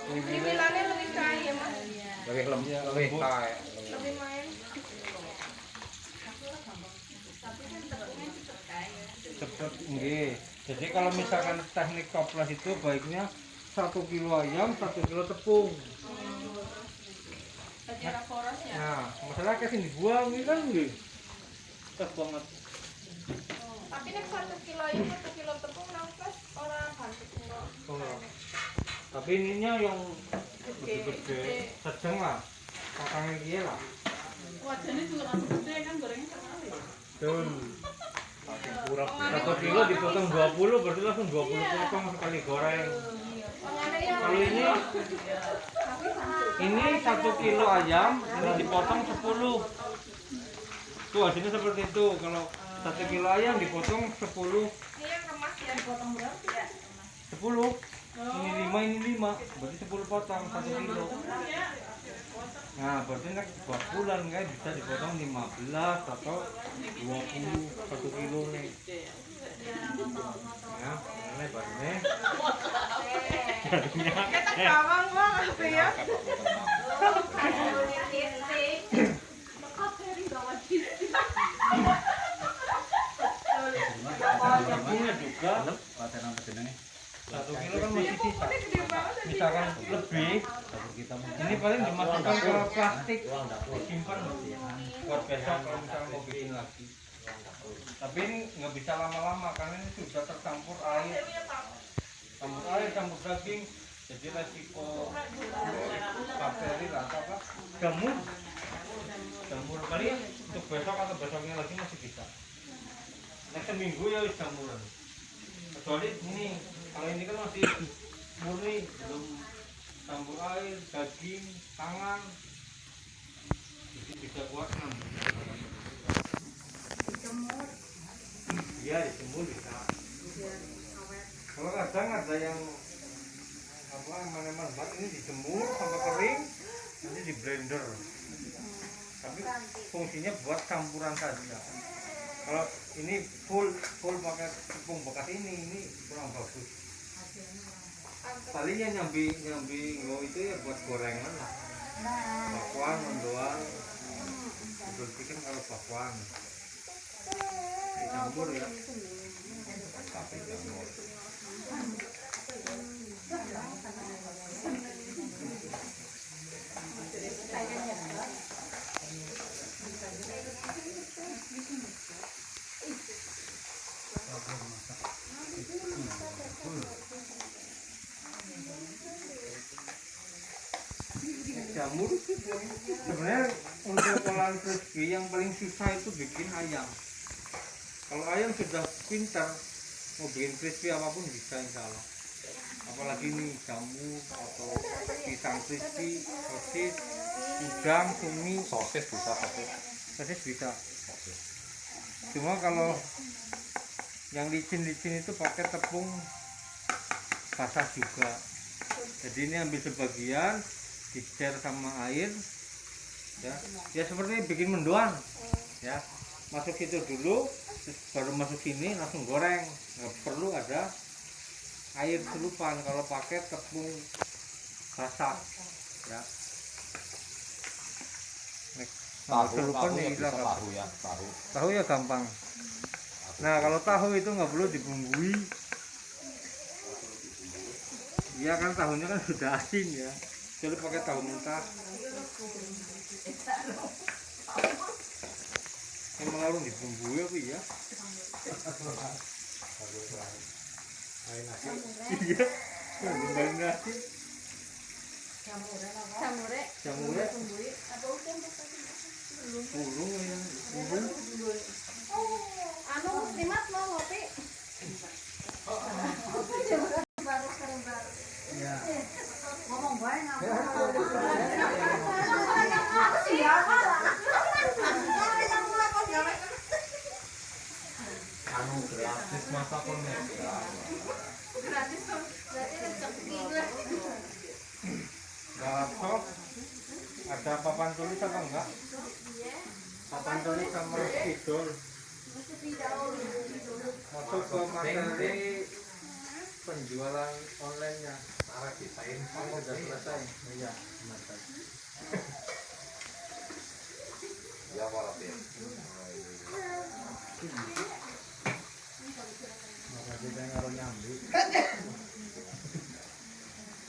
Dibilangnya lebih kaya mas, Lebih lembut, lebih kaya. lebih main. Cepet nggih. Jadi kalau misalkan teknik toples itu baiknya 1 kilo ayam, 1 kilo tepung. Secara poros ya. Nah, masalah kayak sini dibuang ini kan nggih. Cepet banget. Tapi nek 1 kilo ayam 1 kilo tepung nang plus orang bantik enggak. Oh. Tapi ininya yang gede-gede sedang lah. Kakangnya dia lah. Wajahnya juga kan gede kan gorengnya sekali. Betul. 1 kilo dipotong 20 berarti langsung 20 potong sekali goreng. Kalau ini 1 kilo ayam, ini dipotong 10. Tuh hasilnya seperti itu. Kalau 1 kilo ayam dipotong 10. Ini yang remas ya dipotong berapa ya? 10. Ini 5, ini 5. Berarti 10 potong 1 kilo. Nah, berarti nek 2 bulan kan bisa dipotong 15 atau 20 1 kilo nih. Ya, ini bahannya. Kita gawang bang apa ya? Tepungnya juga Latihan apa jenenge? 1 kilo kan masih sisa. Misalkan lebih, ini paling dimasukkan ke plastik, simpan buat besok kalau misalkan mau bikin lagi. Tapi ini nggak bisa lama-lama karena ini sudah tercampur air, campur daging, jadi resiko bakteri atau apa jamur kali untuk besok atau besoknya lagi masih bisa. Next seminggu ya jamuran. Kecuali ini, kalau ini kan masih murni, belum campur air, daging, tangan, jadi bisa kuat 6 bulan. Iya, dijemur bisa. Kalau kadang ada yang apa eman-eman banget ini dijemur sampai kering, nanti di blender. Tapi fungsinya buat campuran saja. Kalau ini full pakai tepung bekas ini kurang bagus. Palingnya nyambi itu ya buat gorengan lah. Bakwan, mendoan. Berarti kan kalau bakwan dicampur ya. Tapi jamur. Jamur sebenarnya untuk olahan crispy yang paling susah itu bikin ayam. Kalau ayam sudah pintar mau bikin crispy apapun bisa insya Allah. Apalagi nih jamur atau pisang crispy, sosis, udang, cumi, Sosis bisa, sosis bisa. Cuma kalau yang licin-licin itu pakai tepung basah juga. Jadi ini ambil sebagian, di-share sama air, ya seperti bikin mendoan, ya masuk situ dulu, terus baru masuk sini langsung goreng, nggak perlu ada air celupan kalau pakai tepung basah, ya. Celupan ya, tahu ya gampang. Nah kalau tahu itu nggak perlu dibumbui, Iya kan tahunya kan sudah asin ya. Jadi pakai tahu mentah. Emang harus dibumbui apa ya? Iya. Ninggalin nasi. Jamure. Burung ya. Burung. Anu, Dimas mau ngopi? Ngomong baik Anu gratis masa koneksi. gratis tuh, berarti rezeki gue. Laptop. Ada papan tulis apa enggak? Papan tulis sama spidol. Masuk ke materi Penjualan online-nya arah desain sudah selesai. Iya, benar. Ya, para tim. Makasih saya ngaruh nyambi.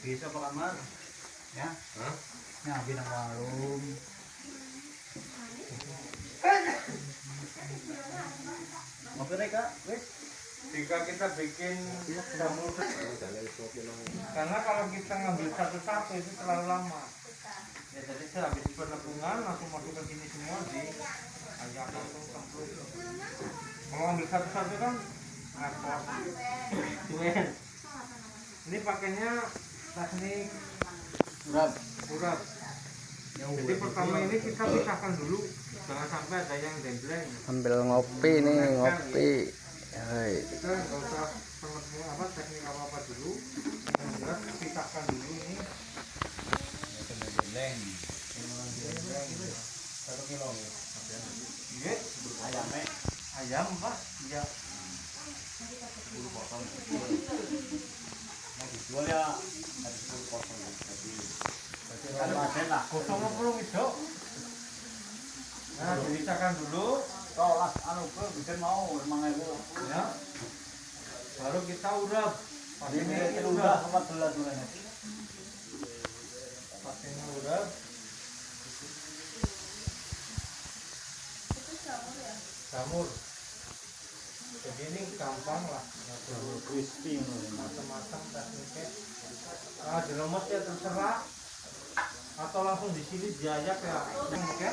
Bisa Pak Amar? Ya? Hah? Nyambi nang warung. Ngopi Reka, wes. Jika kita bikin jamur, karena kalau kita ngambil satu-satu itu terlalu lama. Ya jadi saya habis penepungan langsung masuk ke sini semua di ayak langsung cemplung. Kalau ambil satu-satu kan repot. Cuman ini pakainya teknik urap. Jadi pertama ini kita pisahkan dulu, jangan sampai ada yang dembleng. Ambil ngopi nih, ngopi. Hai. Kita nggak usah penepung apa teknik apa dulu, yang jelas pisahkan dulu ini. Leng. 1 kilo. Iya, ayam Pak, iya. 10 potong. Mau dijual ya harus 10 potong. Jadi ada lah. 0,50 itu. Nah, dipisahkan dulu. Tolas anu bro, bisa mau 5.000. Ya. Baru kita urap. Ini Pakainya udah urap. 14 bulannya. Pakainya urap. Jamur. Jadi ini gampang lah. Crispy Macam-macam tekniknya. Nah, diremes ya terserah. Atau langsung di sini diayak ya. Oke.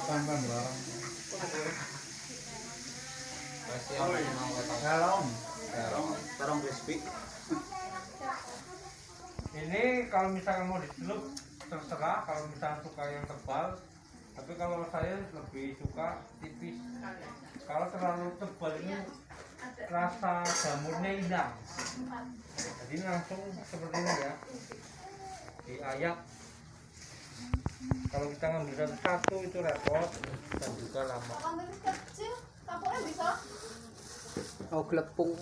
tambah barang. Kasih apa yang mau kata? Terong crispy. Ini kalau misalkan mau dicelup terserah, kalau misalkan suka yang tebal, tapi kalau saya lebih suka tipis. Kalau terlalu tebal ini rasa jamurnya hilang. Jadi langsung seperti ini ya, diayak. Kalau kita ngambil satu-satu itu repot dan juga lama. Ambil kecil, kapoknya bisa. Oh, gelepung.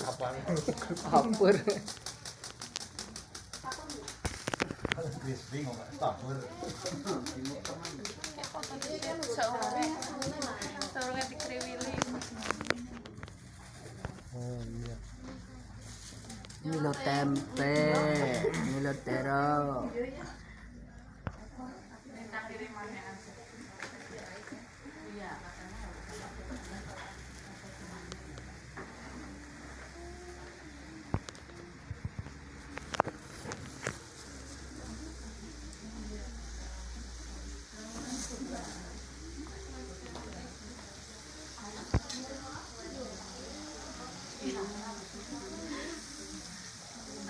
Apa nih? Apur. Crispy nggak tabur. Saurnya dikriwili. Oh iya. Ini lo tempe, ini lo terong.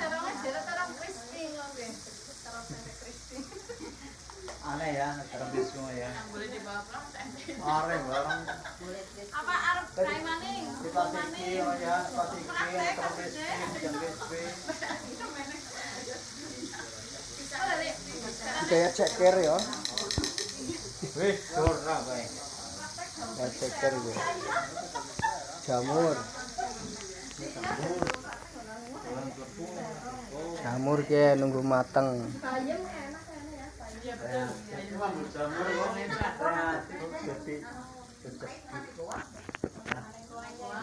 Terongnya jadi terong crispy ngopi. Terong tempe crispy. Aneh ya, terong crispy ya. Boleh dibawa pulang tempe. Areng barang. Apa arep kayak maning? Kita tiki oh ya, kita tiki terong crispy, yang crispy. Kayak ceker ya. Wih, corna baik. Kayak ceker gitu. Jamur. Jamur ke nunggu mateng. Bayam enak ya. Ini mah jamur kok enak kreatif jadi cocok.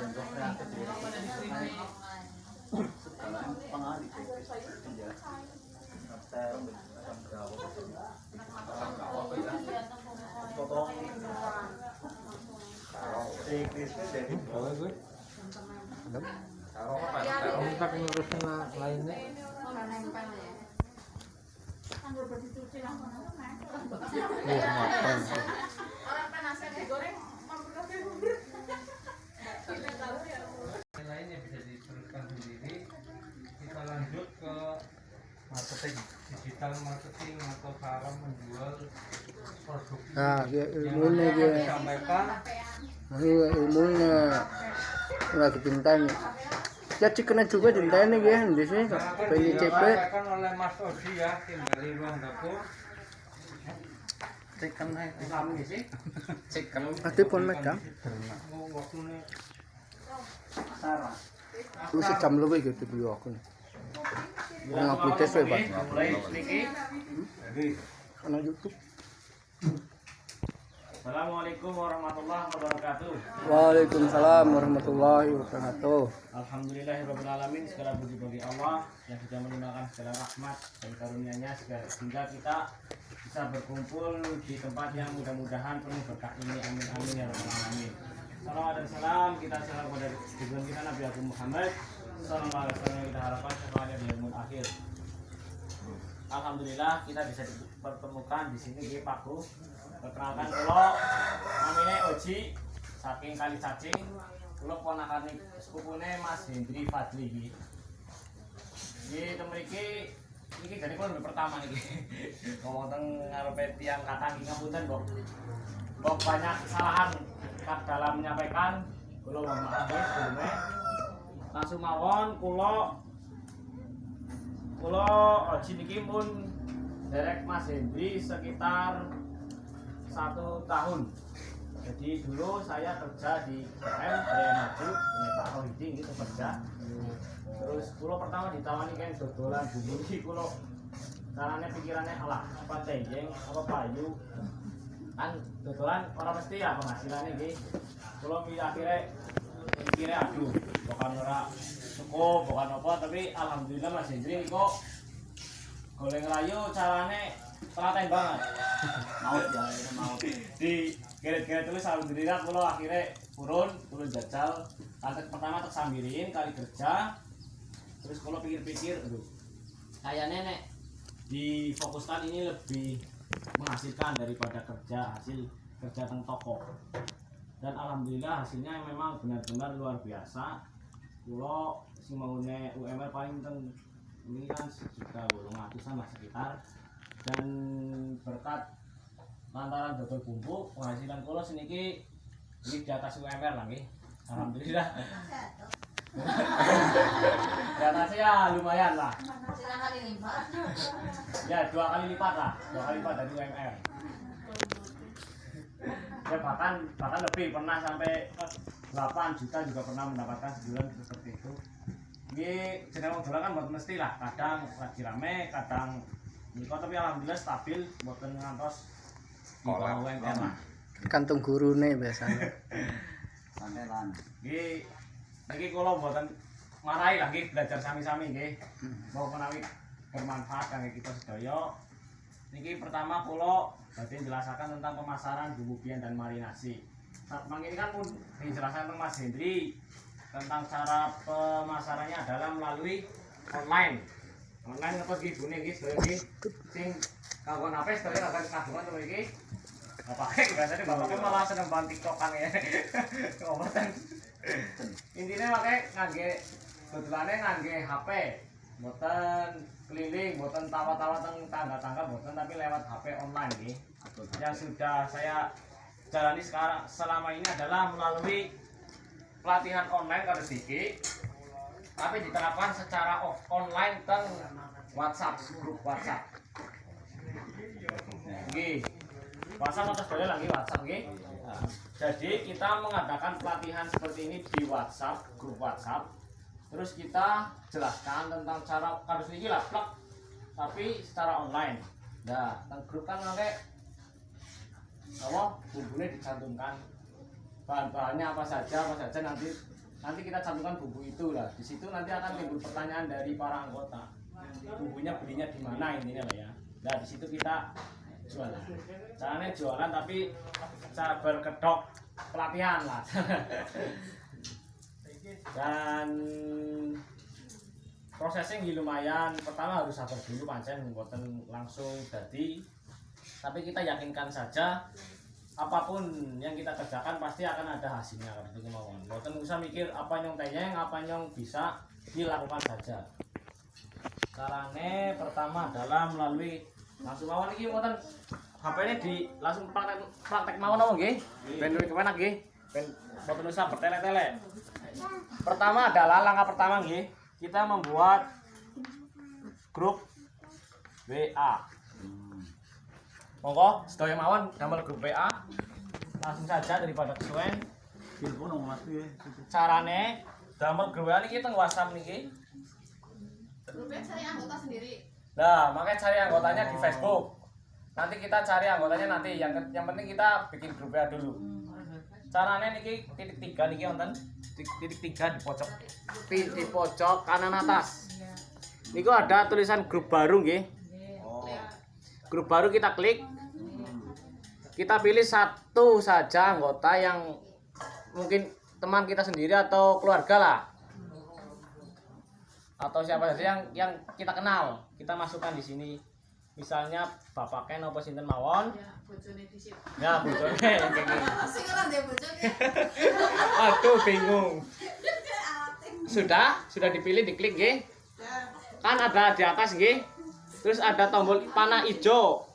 Yang kreatif. Kalau gue kontak ngurusin lainnya. nempel ya. Orang panasnya digoreng, Lainnya bisa diteruskan sendiri. Kita lanjut ke marketing, digital marketing atau cara menjual produk Nah, dia yang ilmunya nanti dia. akan disampaikan. Ini ilmunya lagi tintanya. Ya chicken juga tintanya dia di sini. Nah, akan Pengen CP. disampaikan oleh Mas Odi ya, tim dari ruang dapur. chicken Kami sih, Ati pun megang. waktunya Itu sejam lebih gitu video aku nih. Mau ngupload tes Pak. Mulai niki. Karena YouTube. Assalamualaikum warahmatullahi wabarakatuh. Waalaikumsalam warahmatullahi wabarakatuh. Alhamdulillahirrahmanirrahim. Segala puji bagi Allah yang sudah menimpakan segala rahmat dan karunia-Nya sehingga kita bisa berkumpul di tempat yang mudah-mudahan penuh berkah ini. Amin amin ya rabbal alamin. Salawat dan salam kita salam kepada junjungan kita Nabi Agung Muhammad sallallahu alaihi wasallam, kita harapkan syafaatnya di yaumul akhir. Alhamdulillah kita bisa dipertemukan di sini di Paku. Perkenalkan kalau namanya Oji saking Kali Cacing, kalau ponakan sepupune Mas Hendri Fadli iki. Iki temriki iki jadi kalau pertama iki. Ngomong teng ngarepe tiyang kata iki ngapunten, Mbok. Mbok banyak kesalahan dalam menyampaikan, kula mohon maaf ya sebelumnya. Langsung mawon kula Oji niki pun derek Mas Hendri sekitar 1 tahun. Jadi dulu saya kerja di PM Jaya Maju dengan Pak Rohidi gitu kerja. Terus kulo pertama ditawani kan dodolan bumbu iki kulo caranya pikirannya alah apa teyeng apa payu kan dodolan orang mesti ya penghasilannya gitu. Kulo akhirnya mikirnya aduh bukan ora cukup bukan apa, tapi alhamdulillah Mas Hendri kok goleng rayu carane telaten banget. Maut ya, maut. Di geret-geret terus alhamdulillah kalau akhirnya turun jajal. Lantai pertama tak sambirin kali kerja. Terus kalau pikir-pikir, aduh, kayaknya nek difokuskan ini lebih menghasilkan daripada hasil kerja teng toko. Dan alhamdulillah hasilnya memang benar-benar luar biasa. Kalau si maune UMR paling teng ini kan sejuta 800-an lah sekitar. Dan berkat lantaran dodol bumbu penghasilan kula seniki di atas UMR lah nggih. Alhamdulillah. Di atasnya ya lumayan lah. Ya 2 kali lipat lah, 2 kali lipat dari UMR. Ya bahkan lebih, pernah sampai 8 juta juga pernah mendapatkan sebulan seperti itu. Ini jeneng wong dolan kan mboten mesti lah, kadang lagi rame, kadang niku, tapi alhamdulillah stabil, mboten ngantos di bawah UMR lah. Kantung gurune biasanya. santelan Niki kula mboten marahi lah nggih, belajar sami-sami nggih. Mau menawi bermanfaat kangge kita sedaya. Niki pertama kula badhe njelasaken tentang pemasaran bumbu biyen dan marinasi. Saat ini kan pun dijelaskan tentang Mas Hendri tentang cara pemasarannya adalah melalui online. Online ngetos iki bune iki sedaya iki sing kanggo nape sedaya akan kadungan to iki. Bapake biasanya bapake malah seneng banget TikTokan ya. Ngomotan. Intinya makanya ngangge betulane ngangge HP. Mboten keliling, mboten tawa-tawa teng tangga-tangga mboten, tapi lewat HP online nggih. Yang sudah saya jalani sekarang selama ini adalah melalui pelatihan online kados iki. Tapi diterapkan secara online teng WhatsApp, grup WhatsApp. Nggih. WhatsApp atau sedaya lagi WhatsApp nggih. Nah, jadi kita mengadakan pelatihan seperti ini di WhatsApp, grup WhatsApp. Terus kita jelaskan tentang cara kados niki lah, plek, tapi secara online. Nah, teng grup kan ngake apa bumbunya dicantumkan, bahan-bahannya apa saja nanti kita cantumkan bumbu itu lah. Di situ nanti akan timbul pertanyaan dari para anggota. Bumbunya belinya di mana intinya lah ya. Nah, di situ kita jualan. Caranya jualan tapi cara berkedok pelatihan lah. Dan prosesnya nggih lumayan. Pertama harus sabar dulu pancen mboten langsung jadi. Tapi kita yakinkan saja apapun yang kita kerjakan pasti akan ada hasilnya gitu kemauan. Mboten usah mikir apa nyong tenyeng, apa nyong bisa, dilakukan saja. Carane pertama adalah melalui langsung mawon iki mboten HP-ne di langsung praktek mawon apa nggih? Ben luwih kepenak nggih. Ben mboten usah bertele-tele. Pertama adalah langkah pertama nggih, kita membuat grup WA. Monggo sedaya mawon damel grup WA. Langsung saja daripada kesuwen. Telepon Mas piye? Carane damel grup WA niki teng WhatsApp niki. Grupnya cari anggota sendiri. Nah, makanya cari anggotanya di Facebook. Nanti kita cari anggotanya nanti. Yang penting kita bikin grup WA dulu. Caranya niki titik 3 niki wonten. Titik 3 di pojok kanan atas. Niku ada tulisan grup baru nggih. Grup baru kita klik. Kita pilih satu saja anggota yang mungkin teman kita sendiri atau keluarga lah. Atau siapa saja yang kita kenal, kita masukkan di sini. Misalnya Bapak Ken apa sinten mawon. Ya, bojone dhisik. Ya, bojone Sing ora ndek bojone. Aduh, bingung. Sudah dipilih, diklik nggih. Kan ada di atas nggih. Terus ada tombol panah hijau.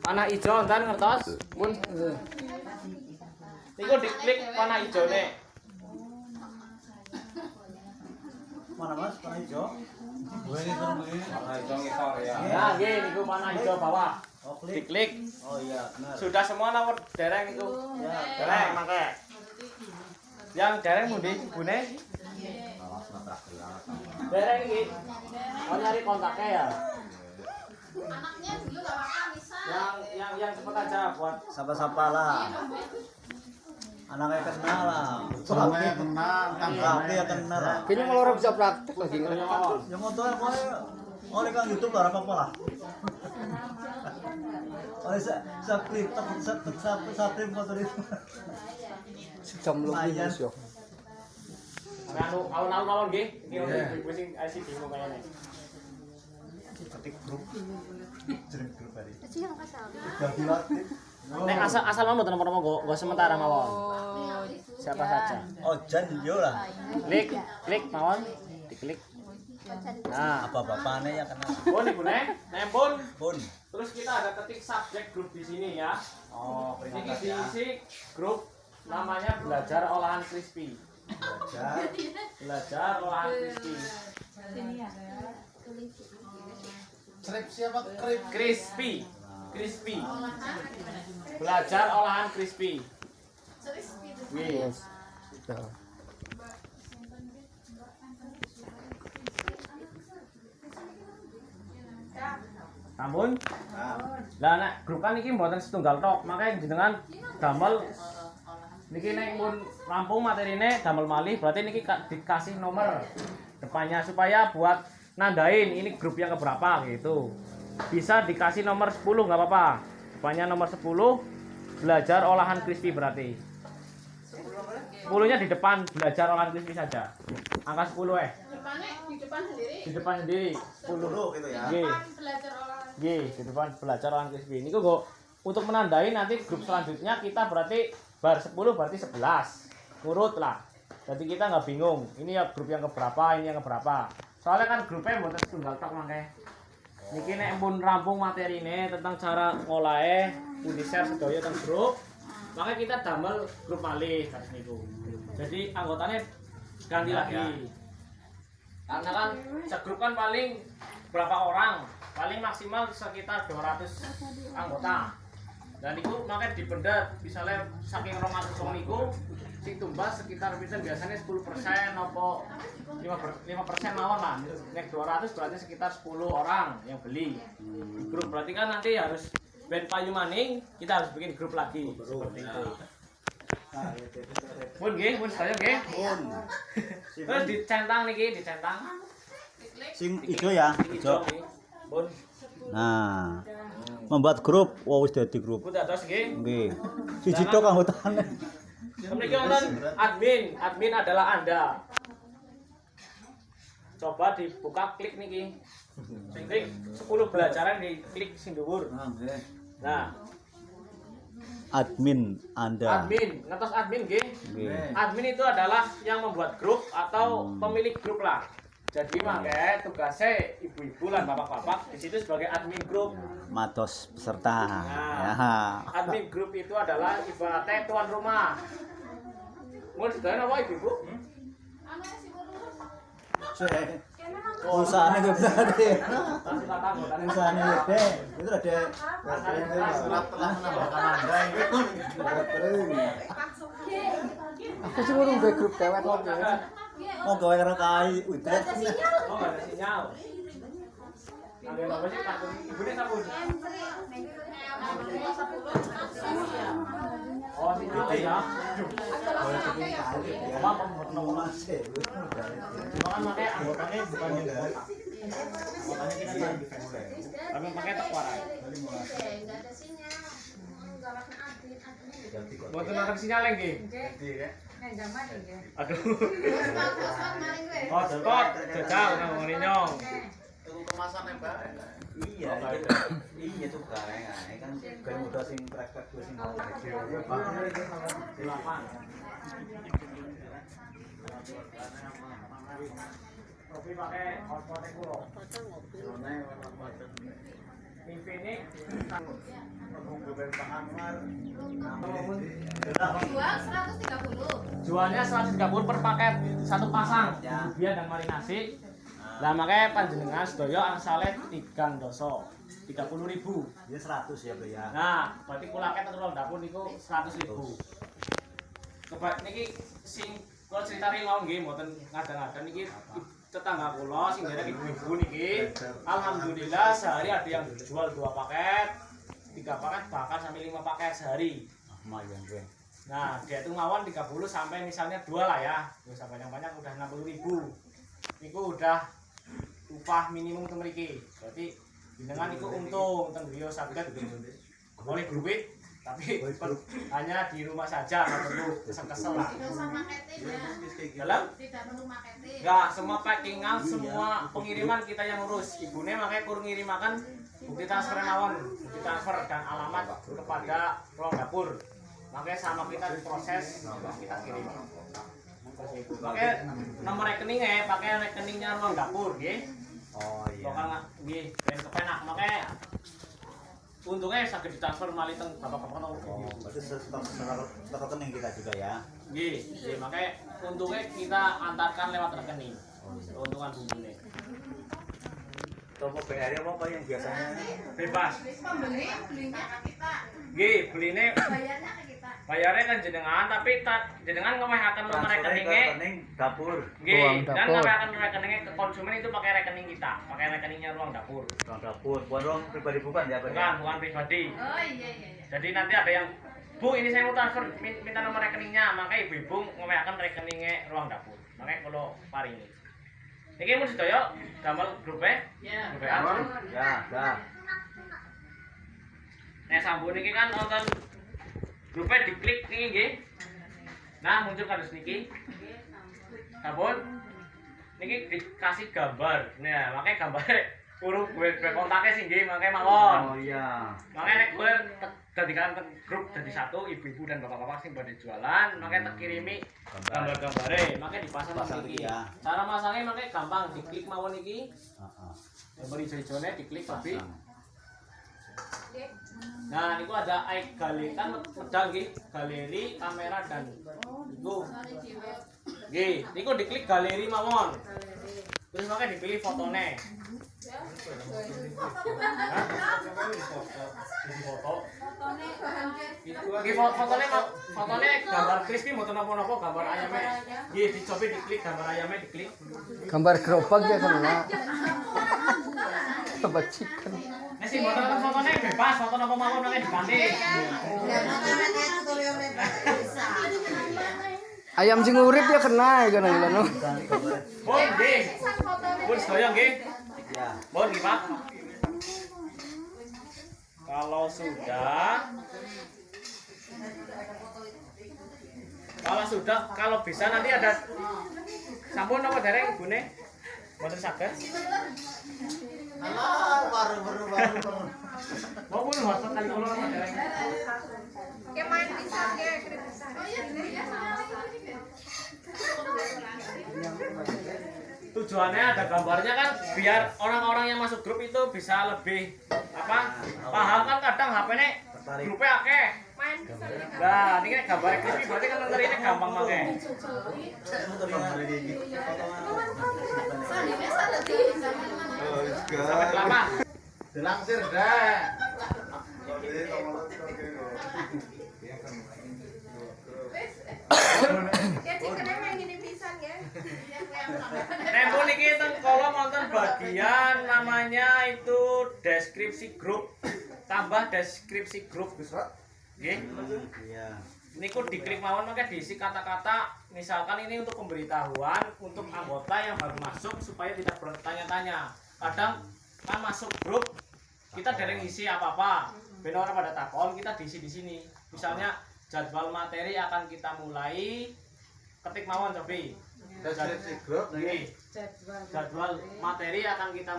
Panah hijau nten ngertos? Mun niku diklik panah hijone. Mana Mas? Panah hijau? Mana itu ngisor ya. Nah, nggih niku panah hijau bawah. Oh, klik. Diklik. Oh iya, benar. Sudah semua nomor dereng itu. Ya, Dereng mangke. Yang dereng mundi ibune? Dereng iki. Oh nyari kontaknya ya. Anaknya dulu gak apa-apa bisa. Yang cepet aja buat sapa-sapa lah. Anaknya kenal lah. Anaknya kenal, Tapi ya kenal lah. Kini kalau orang bisa praktek lagi ngerti. Yang motor oleh kang YouTube lah apa lah. Oleh subscribe motor itu. Sejam lebih Mas yo. anu alun-alun mawon nggih. Iki ibu sing IC bingung kayaknya. Ketik grup. Jeneng grup tadi. Siang asal. Udah dilatih. Nek asal mawon mboten apa-apa nggo sementara mawon. Siapa saja. Oh, Jan yo lah. Klik mawon, diklik. Nah, Apa bapaknya ya kenal. pun ibu nempun. Pun. Terus kita ada ketik subjek grup di sini ya. Oh, Ini diisi grup namanya belajar olahan crispy. Belajar olahan crispy. Skripsi apa krip? Crispy. Belajar olahan crispy. Yes. Ampun. Lah nek grup kan iki mboten setunggal tok, makanya jenengan damel niki nek mun rampung materine damel malih berarti niki dikasih nomor depannya supaya buat nandain ini grup yang keberapa gitu. Bisa dikasih nomor 10 nggak apa-apa. Depannya nomor 10 belajar olahan crispy berarti. 10-nya di depan belajar olahan crispy saja. Angka 10 Depannya di depan sendiri. Di depan sendiri 10 gitu ya. Nggih. Belajar olahan. Nggih, di depan belajar olahan crispy. Niku kok untuk menandai nanti grup selanjutnya kita berarti bar 10 berarti 11. Ngurut lah. Jadi kita nggak bingung. Ini ya grup yang keberapa, ini yang keberapa. Soalnya kan grupnya mboten setunggal tok mangke. Niki nek pun rampung materine tentang cara ngolahe, pun di-share sedaya teng grup. Makanya kita damel grup malih kados niku. Jadi anggotanya ganti lagi. Karena kan segrup kan paling berapa orang? Paling maksimal sekitar 200 anggota. Dan itu makanya dipendet misalnya saking 200 wong niku sing tumbas sekitar biasanya 10% apa 5% mawon lah. Nek 200 berarti sekitar 10 orang yang beli. Grup berarti kan nanti harus ben payu maning kita harus bikin grup lagi seperti itu. Pun nggih, pun saya nggih. Pun. Terus dicentang niki, dicentang. Sing ijo ya, ijo. Pun Nah, membuat grup, wis dadi grup. pun dados nggih. Nggih. Siji tok anggotane. Mriki wonten admin adalah Anda. Coba dibuka klik niki. Sing klik 10 belajaran di klik sing dhuwur. Nah, Admin Anda. admin, ngetos admin nggih. Nggih. Admin itu adalah yang membuat grup atau pemilik grup lah. Jadi makanya tugasnya ibu-ibu dan bapak-bapak di situ sebagai admin grup. Matos peserta. Ya. Admin grup itu adalah ibaratnya tuan rumah. Mau ditanya apa ibu-ibu? Usahanya gede tadi. Kasih kata anggotanya. Usahanya gede. Itu ada Aku sih urung gawe grup dewek kok. mau gawe karo kai udah. Oh, nggak ada sinyal. Ambil apa sih kartu? Ibunya sapu. Oh, sinyal ya. Apa Masih. Cuma kan pakai anggotanya bukan yang kotak. Makanya kita di formulir. Kami pakai tekwara. Buat makan sinyal lagi. Aduh. Oh, spot. Jajal nang ngene nyong. Tuku kemasan Mbak. Iya, iya tuh kan kan udah sing praktek sing mau. Kopi pakai hotspot kulo. TV ini jualnya 130 per paket satu pasang biar dan marinasi. Lah makanya panjenengan sedaya angsale 3 doso 30.000. Ya 100 ya, Bro ya. Nah, berarti kulaket terus dapur niku 100.000. Coba niki sing kula critani mau nggih mboten ngada-ngada niki tetangga kula sing derek ibu-ibu niki alhamdulillah sehari ada yang jual 2 paket, 3 paket bahkan sampai 5 paket sehari. Lumayan, Bro. Nah, dia itu ngawon 30 sampai misalnya 2 lah ya. Bisa banyak-banyak udah 60.000. Niku udah upah minimum untuk mriki. Berarti jenengan niku untung teng griya saged oleh duit tapi hanya di rumah saja nggak perlu kesel-kesel lah. Dalam? Tidak perlu marketing. Enggak, semua packingan, semua pengiriman kita yang urus. Ibunya makanya kur ngirimakan bukti transfer nawon, bukti transfer dan alamat kepada ruang dapur. Makanya sama kita diproses, terus kita kirim. Pakai nomor rekeningnya, pakai rekeningnya ruang dapur, nggih. Oh iya. Pokoknya nggih, ben kepenak makanya untungnya saged ditransfer malih teng bapak-bapak teng. Oh, berarti setor rekening kita juga ya. Nggih, nggih makanya untungnya kita antarkan lewat rekening. Keuntungan bumbunya. Toko BR apa yang biasanya Bebas. Pembeli belinya ke kita, Nggih, beline bayarnya ke kita. bayarnya kan jenengan tapi jenengan ngewehaken nomor rekeningnya. rekening dapur. Nggih, Ruang dan dapur. ngewehaken rekeningnya ke konsumen itu pakai rekening kita, pakai rekeningnya ruang dapur. Ruang dapur, bukan ruang pribadi bukan ya, Pak? Bukan pribadi. Oh iya iya iya. Jadi nanti ada yang Bu, ini saya mau transfer minta nomor rekeningnya, makanya ibu-ibu ngewehaken rekeningnya ruang dapur. Makanya kalau paringi. Iki mun sedaya damel grupe? Ya. Grupe A. Ya. Nek sambun niki kan wonten grupe diklik niki nggih. Nah, muncul kados niki. Sampun. Niki dikasih gambar. Nah, makanya gambarnya urung gue kontaknya sih nggih, makanya mawon. Oh iya. Makanya nek gue dadikan grup jadi satu ibu-ibu dan bapak-bapak sing pada jualan, makanya tak kirimi gambar-gambare, makanya dipasang Pasang niki. iki ya. Cara masangnya makanya gampang, diklik mawon iki. Heeh. Gambar ijo-ijone diklik tapi. Pasang. Nah, niku ada galeri kan medal nggih, galeri, kamera dan niku. Nggih, niku diklik galeri mawon. Terus makanya dipilih fotonya. Fotonya gambar crispy mau napa-napa gambar ayamnya. Nggih, dicoba diklik gambar ayamnya diklik. Gambar gerobak ya kena. Coba chicken. Nek sing mboten fotonya bebas, foto napa mawon nek diganti. Ayam sing urip ya kena ya kan ngono. Bon, nggih. Pun sedaya nggih. Ya. Bon, nggih, Pak. Kalau sudah kalau bisa nanti ada sampun apa dereng ibune? Mboten saged. Alah, baru. Mau pun WhatsApp kali kula apa dereng. Oke, main bisa ya, kirim bisa. Tujuannya ada gambarnya kan biar orang-orang yang masuk grup itu bisa lebih paham kan kadang HP-nya grupnya akeh. Main bisa. Nah, ini kan gambarnya creepy berarti kan nonton ini gampang make. Sampai lama. Dilangsir dah. Ya cikennya main ini bisa ya. Nempel niki teng kolom wonten bagian namanya itu deskripsi grup tambah deskripsi grup Gus. Nggih. Iya. Niku diklik mawon maka diisi kata-kata misalkan ini untuk pemberitahuan untuk anggota yang baru masuk supaya tidak bertanya-tanya. Kadang kan masuk grup kita dereng isi apa-apa. Ben ora pada takon kita diisi di sini. Misalnya jadwal materi akan kita mulai ketik mawon cobi. Deskripsi grup Nggih. Jadwal materi akan kita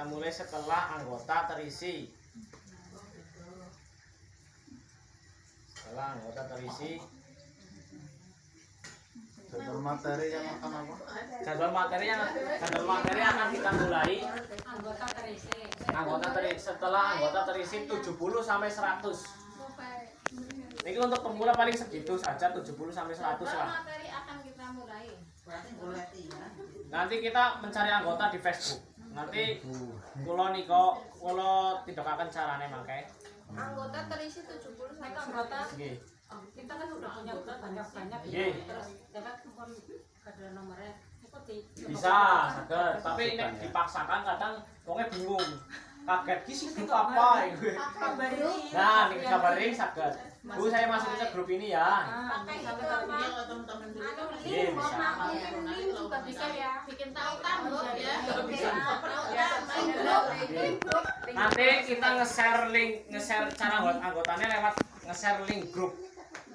mulai setelah anggota terisi. Setelah anggota terisi, Jadwal materi yang akan apa? jadwal materi akan kita mulai. Anggota terisi setelah anggota terisi 70 sampai 100. Ini untuk pemula paling segitu saja 70 sampai 100 lah. Materi akan kita mulai. Nanti kita mencari anggota di Facebook. Nanti kula tidak akan carane mangke. Anggota terisi 70 sampai Anggota. Nggih. Kita kan sudah punya udah banyak-banyak ya. Nggih. Terus dapat pun ada nomornya. Ikuti. Bisa, saged. Tapi nek dipaksakan kadang wonge bingung. Kaget ki sih grup apa itu. Nah, nih kabarin saged. Bu, saya masuk ke grup ini ya. pakai itu apa? Iya, bisa. Link juga bisa ya. Bikin tautan ya. Bisa. Main grup. Nanti kita nge-share cara buat anggotanya lewat nge-share link grup.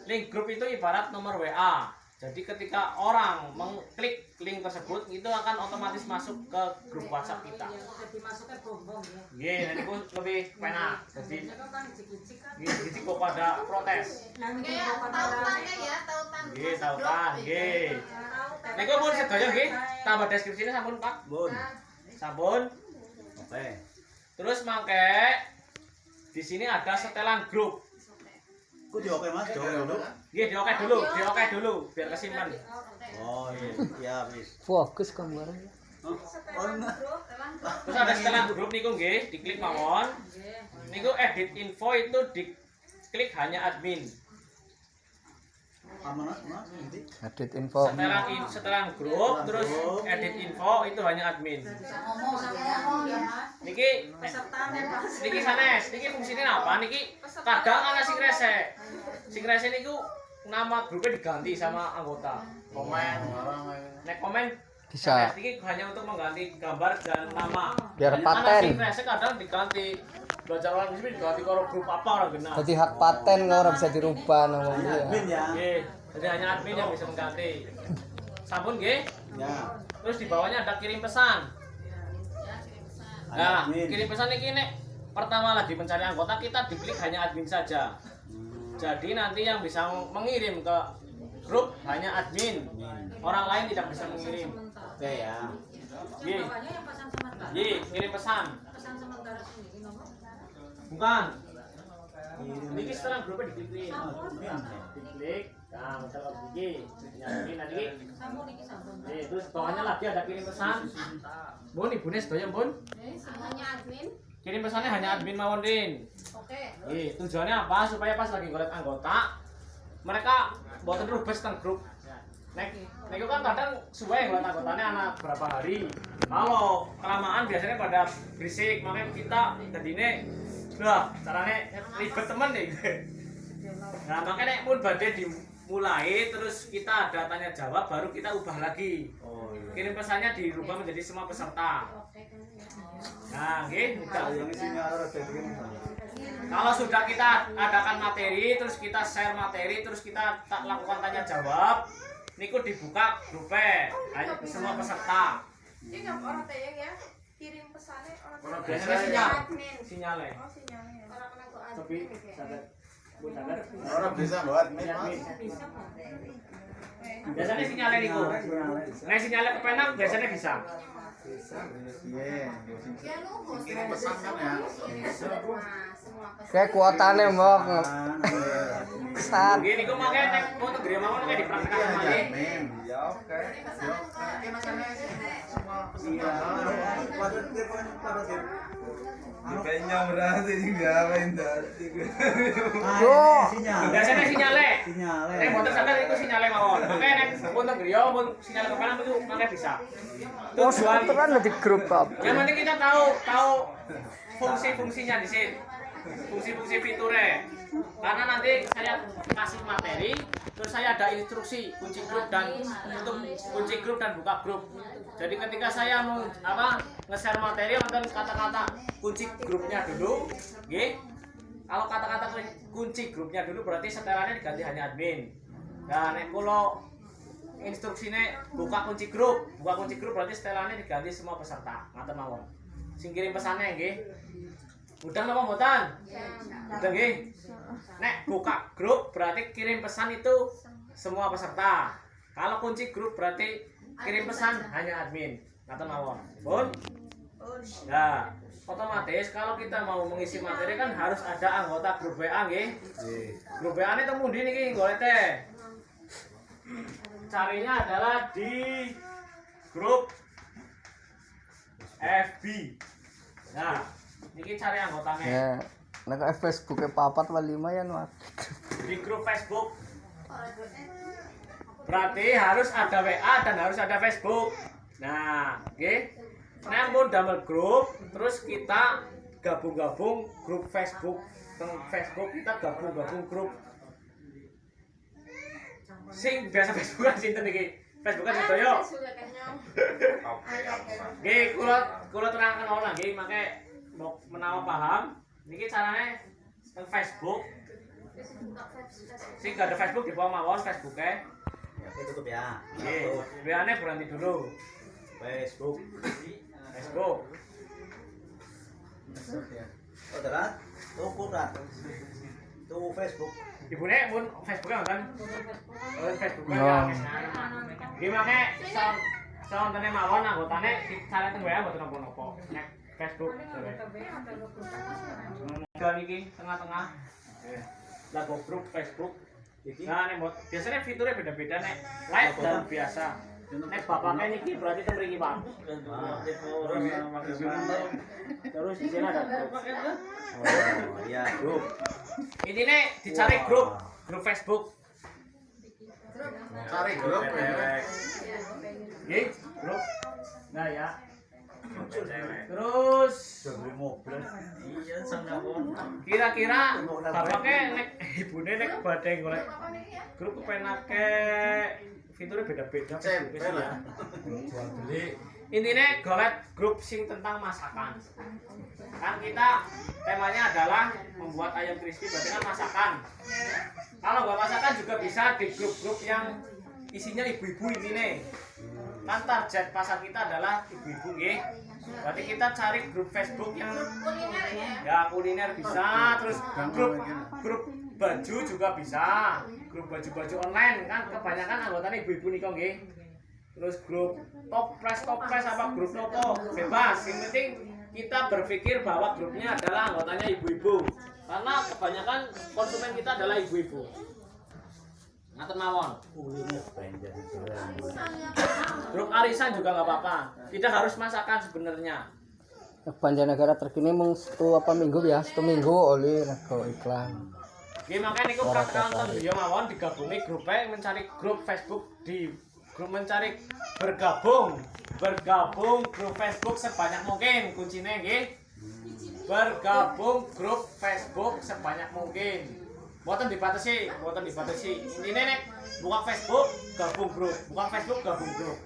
Link grup itu ibarat nomor WA. Jadi ketika orang mengklik link tersebut itu akan otomatis masuk ke grup WhatsApp kita. Jadi masuknya bombong ya. Iya, nanti ku lebih penak. Jadi Itu kan dicicik kan. gitu kok pada protes. Kayak tautan ya, tautan. Nggih, tautan, nggih. Niku pun sedaya nggih, tambah deskripsine sampun, Pak. Bun. Sampun. Oke. Terus mangke di sini ada setelan grup. Ku dioke Mas, dioke dulu. Nggih, dioke dulu biar kesimpan. Oh iya, ya wis. Fokus gambarnya. Oh, enggak. Terus ada setelan grup niku nggih, diklik mawon. Niku edit info itu diklik hanya admin. Amanah, Mas, nanti. Edit info. Setelan grup terus edit info itu hanya admin. Niki niki sanes, niki fungsinya apa? Niki kadang ana sing rese. Sing rese niku nama grupnya diganti sama anggota. Komen orang Nek komen Bisa. Niki hanya untuk mengganti gambar dan nama. Biar Ana paten. sing rese kadang diganti. Belajar orang di sini diganti karo grup apa ora genah. Jadi hak paten nggak orang bisa dirubah namanya. Admin ya. Nggih, jadi hanya admin yang bisa mengganti. Sampun nggih. Ya. Terus di bawahnya ada kirim pesan. Nah, Admin. kirim pesan ini nek pertama lagi mencari anggota kita diklik hanya admin saja. Jadi nanti yang bisa mengirim ke grup hanya admin. Orang lain tidak bisa mengirim. Oke ya. Nggih. Bawahnya yang pesan sementara. Nggih, kirim pesan. Pesan sementara sendiri nomor. Bukan. Ini setelah grupnya diklik. Diklik. Nah, misalnya begini. Ini nanti. Sampun iki sampun. Terus bawahnya lagi ada kirim pesan. Bun, ibune sedaya, Bun. Hanya admin. Kirim pesannya hanya admin mawon, Din. Oke. Tujuannya apa? Supaya pas lagi golek anggota, mereka boten rubes teng grup. Nek kan kadang suwe golek anggotanya anak berapa hari. Kalau kelamaan biasanya pada berisik, makanya kita jadine lah carane ribet temen nih. Nah, makanya pun badhe dimulai terus kita ada tanya jawab baru kita ubah lagi. Oh iya. Kirim pesannya dirubah menjadi semua peserta. Nah, nggih, udah. Yang isinya ada bikin. Kalau sudah kita adakan materi, terus kita share materi, terus kita lakukan tanya jawab, niku dibuka grupnya semua peserta. Ini nggak orang tayang ya, kirim pesannya orang Biasanya sinyalnya. Oh sinyalnya. Orang kena kok Tapi sadar, bu sadar. Orang bisa buat Biasanya sinyalnya niku. Nah sinyalnya kepenak biasanya bisa. Iya. Ya lu Kirim pesan kan ya. Kayak kuotane mbok. Kesan. Gini niku makanya nek foto gede mawon kayak dipraktekkan kembali. Ya oke. Kita sana semua peserta. Kayaknya berarti ngapain tadi. Yo. Biasanya sinyalnya. Nek foto sadar itu sinyalnya mawon. Makanya nek foto gede pun sinyal kepenak itu makanya bisa. Oh, sebentar di grup apa? Yang penting kita tahu fungsi-fungsinya di sini. Fungsi-fungsi fiturnya. Karena nanti saya kasih materi, terus saya ada instruksi kunci grup dan untuk kunci grup dan buka grup. Jadi ketika saya mau nge-share materi nonton kata-kata kunci grupnya dulu, nggih. Kalau kata-kata kunci grupnya dulu berarti setelannya diganti hanya admin. Nah, nek kalau instruksinya buka kunci grup berarti setelannya diganti semua peserta. Ngaten mawon. Sing kirim pesannya nggih. Udah napa mboten? Udah nggih. Nek buka grup berarti kirim pesan itu semua peserta. Kalau kunci grup berarti kirim pesan hanya admin. Ngaten mawon. Pun. Nah, otomatis kalau kita mau mengisi materi kan harus ada anggota grup WA nggih. Grup WA-ne temu ndi niki golek teh. Carinya adalah di grup FB. Nah, ini cari anggotanya. Ya, nek Facebook papat wa 5 ya nu. Di grup Facebook. Berarti harus ada WA dan harus ada Facebook. Nah, oke. Namun double grup, terus kita gabung-gabung grup Facebook. Teng Facebook kita gabung-gabung grup. Sing biasa Facebookan sinten iki? Facebookan sedaya. Nggih, kula terangkan ora nggih, make menawa paham, niki carane teng Facebook. Sing gak ada Facebook di bawah mawon Facebooke. Ya, tutup ya. Nggih, WA-ne berhenti dulu. Facebook. Facebook. Oh, telat. Tuku rat. Tuku Facebook. Ibune mun Facebooke kan? Oh, Facebooke Oh. ya. Nggih make sontene mawon anggotane dicari teng WA mboten napa-napa. Nek Facebook. Dan iki tengah-tengah. Lagu grup Facebook. Nah, nek biasanya fiturnya beda-beda nek live dan biasa. Nek bapaknya niki berarti teng mriki, Pak. Terus di sini ada grup. Oh, iya, grup. Intine dicari grup Facebook. Cari grup. Nggih, grup. Nah ya. Terus Beli mobil. Iya, sangdawon. kira-kira bapaknya nek ibune nek badhe golek grup kepenake fiturnya beda-beda Facebooknya sih ya. Jual beli. Intinya golek grup sing tentang masakan. Kan kita temanya adalah membuat ayam crispy, berarti kan masakan. Kalau nggak masakan juga bisa di grup-grup yang isinya ibu-ibu ini. Kan target pasar kita adalah ibu-ibu nggih. Berarti kita cari grup Facebook yang ya kuliner bisa, terus grup baju juga bisa. Grup baju-baju online kan kebanyakan anggotanya ibu-ibu nih kok nggih. Terus grup toples apa grup nopo bebas. Yang penting kita berpikir bahwa grupnya adalah anggotanya ibu-ibu. Karena kebanyakan konsumen kita adalah ibu-ibu. Ngaten mawon. Grup arisan juga nggak apa-apa. Tidak harus masakan sebenarnya. Banjarnegara terkini mung 1 minggu ya, 1 minggu oleh nego iklan. Oke, makanya niku praktekan video mawon digabungi grupnya mencari grup Facebook di grup mencari bergabung grup Facebook sebanyak mungkin kuncinya nggih. Bergabung grup Facebook sebanyak mungkin. Mboten dibatasi. Intine nek buka Facebook, gabung grup. Buka Facebook, gabung grup.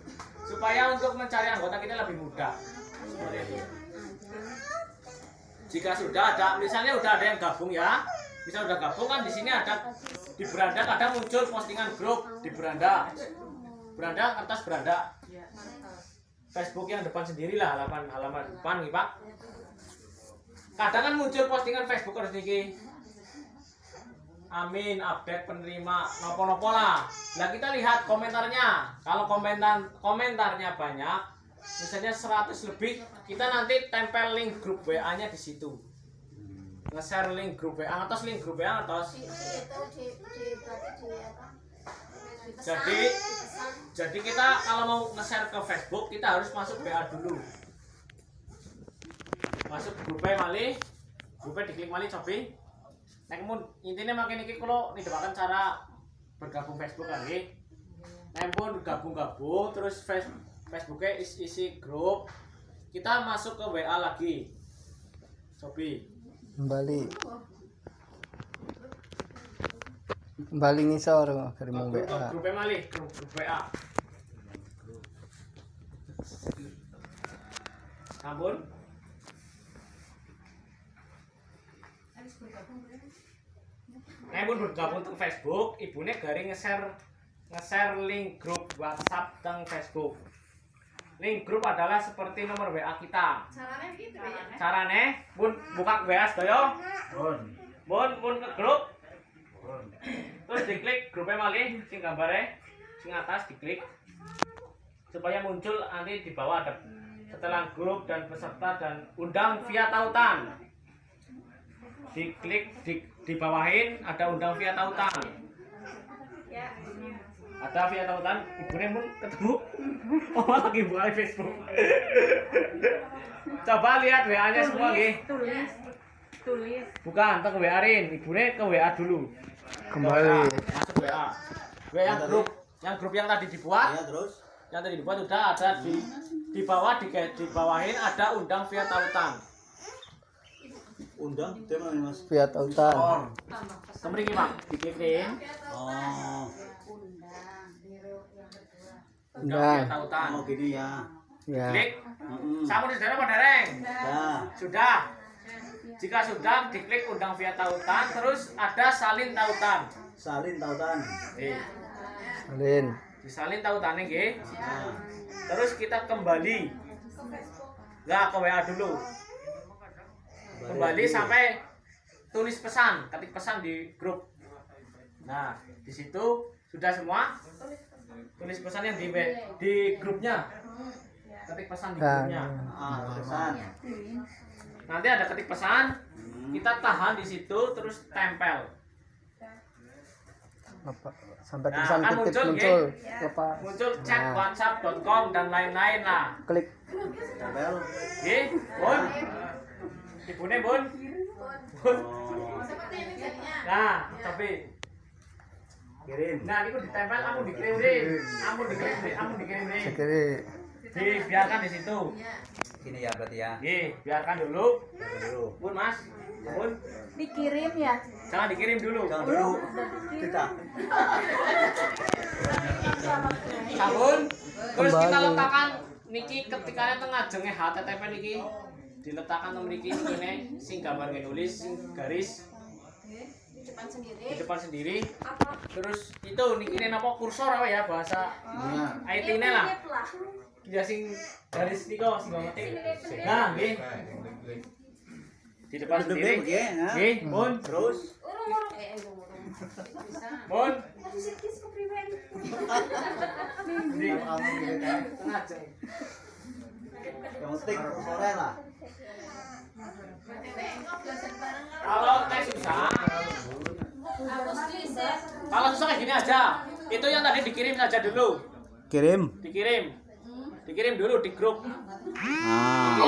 Supaya untuk mencari anggota kita lebih mudah. Seperti itu. Jika sudah ada, misalnya udah ada yang gabung ya, misal udah gabung kan di sini ada di beranda kadang muncul postingan grup di beranda atas beranda Facebook yang depan sendirilah halaman depan nih Pak. Kadang kan muncul postingan Facebook harus niki. Amin, update penerima nopo-nopo lah. Nah kita lihat komentarnya. Kalau komentarnya banyak, misalnya 100 lebih, kita nanti tempel link grup WA-nya di situ. Nge-share link grup WA atau link grup WA atau jadi kita kalau mau nge-share ke Facebook kita harus masuk WA dulu. Masuk grupnya malih, grupnya diklik malih copy. Nah, kemudian intinya makin ini kalau nidepaken cara bergabung Facebook lagi. Nah, pun gabung terus Facebooknya isi grup. Kita masuk ke WA lagi. Copy. Kembali ngisor kirim WA. Grup malih, grup WA. Sampun. Nah, pun bergabung ke Facebook, ibunya garing nge-share link grup WhatsApp teng Facebook. Link grup adalah seperti nomor WA kita. Caranya gitu ya. Carane, pun buka WA sedaya. Pun ke grup. Terus diklik grupnya malih sing gambare sing atas diklik supaya muncul nanti di bawah ada setelah grup dan peserta dan undang via tautan. Diklik di bawahin ada undang via tautan. Ada via tautan, ibunya pun ketemu. Oh lagi buka Facebook. Coba lihat WA-nya semua nggih. Tulis. Bukan, ke WA-in, ibunya ke WA dulu. Kembali. Masuk WA. WA grup, yang grup yang tadi dibuat. Iya, terus. Yang tadi dibuat udah ada di bawah di bawahin ada undang via tautan. Undang itu mana Mas? Via tautan. Temriki Pak, diklikin. Oh. Undang via tautan. Oh gini ya. Ya. Klik. Sampun sedherek apa dereng? Ya. Sudah. Jika sudah diklik undang via tautan, terus ada salin tautan. Salin tautan. Salin. Disalin tautannya nggih. Nah. Terus kita kembali. Enggak ke WA dulu. Kembali sampai tulis pesan, ketik pesan di grup. Nah, di situ sudah semua. Tulis pesan yang di grupnya. Ketik pesan di grupnya. Pesan. Nanti ada ketik pesan, kita tahan di situ terus tempel. Apa? Sampai Nah, tulisan kan ketik muncul, muncul. nggih. Apa? Muncul chat whatsapp.com dan lain-lain lah. Klik. Tempel. Nggih, Bun. Ibune, Bun. Bun. Seperti ini jadinya. Nah, tapi Kirim. nah itu ditempel, ampun dikirim deh. Ampun dikirim deh. Sekali. Dibiarkan di situ. Gini ya berarti ya. Nggih, biarkan dulu. Dulu. Bun, Mas. Bun. Dikirim ya. Jangan dikirim dulu. Jangan dulu. Kita. Sabun. Terus kita Kembali. letakkan niki ketikane teng ngajenge HTTP niki. Diletakkan teng mriki ngene sing gambar nulis sing garis Di depan sendiri. di depan sendiri. Apa? Terus itu niki napa kursor apa ya bahasa IT-ne lah. Ya sing garis niko sing ngetik. Nah, nggih. Di depan sendiri. Nggih, Bun. Terus. Bun. Di Kamu gini kan. tengah jeng. Kamu tik sore lah. Kalau susah, kalau susah kayak gini aja. Itu yang tadi dikirim saja dulu. Kirim. Dikirim dulu di grup. Ah.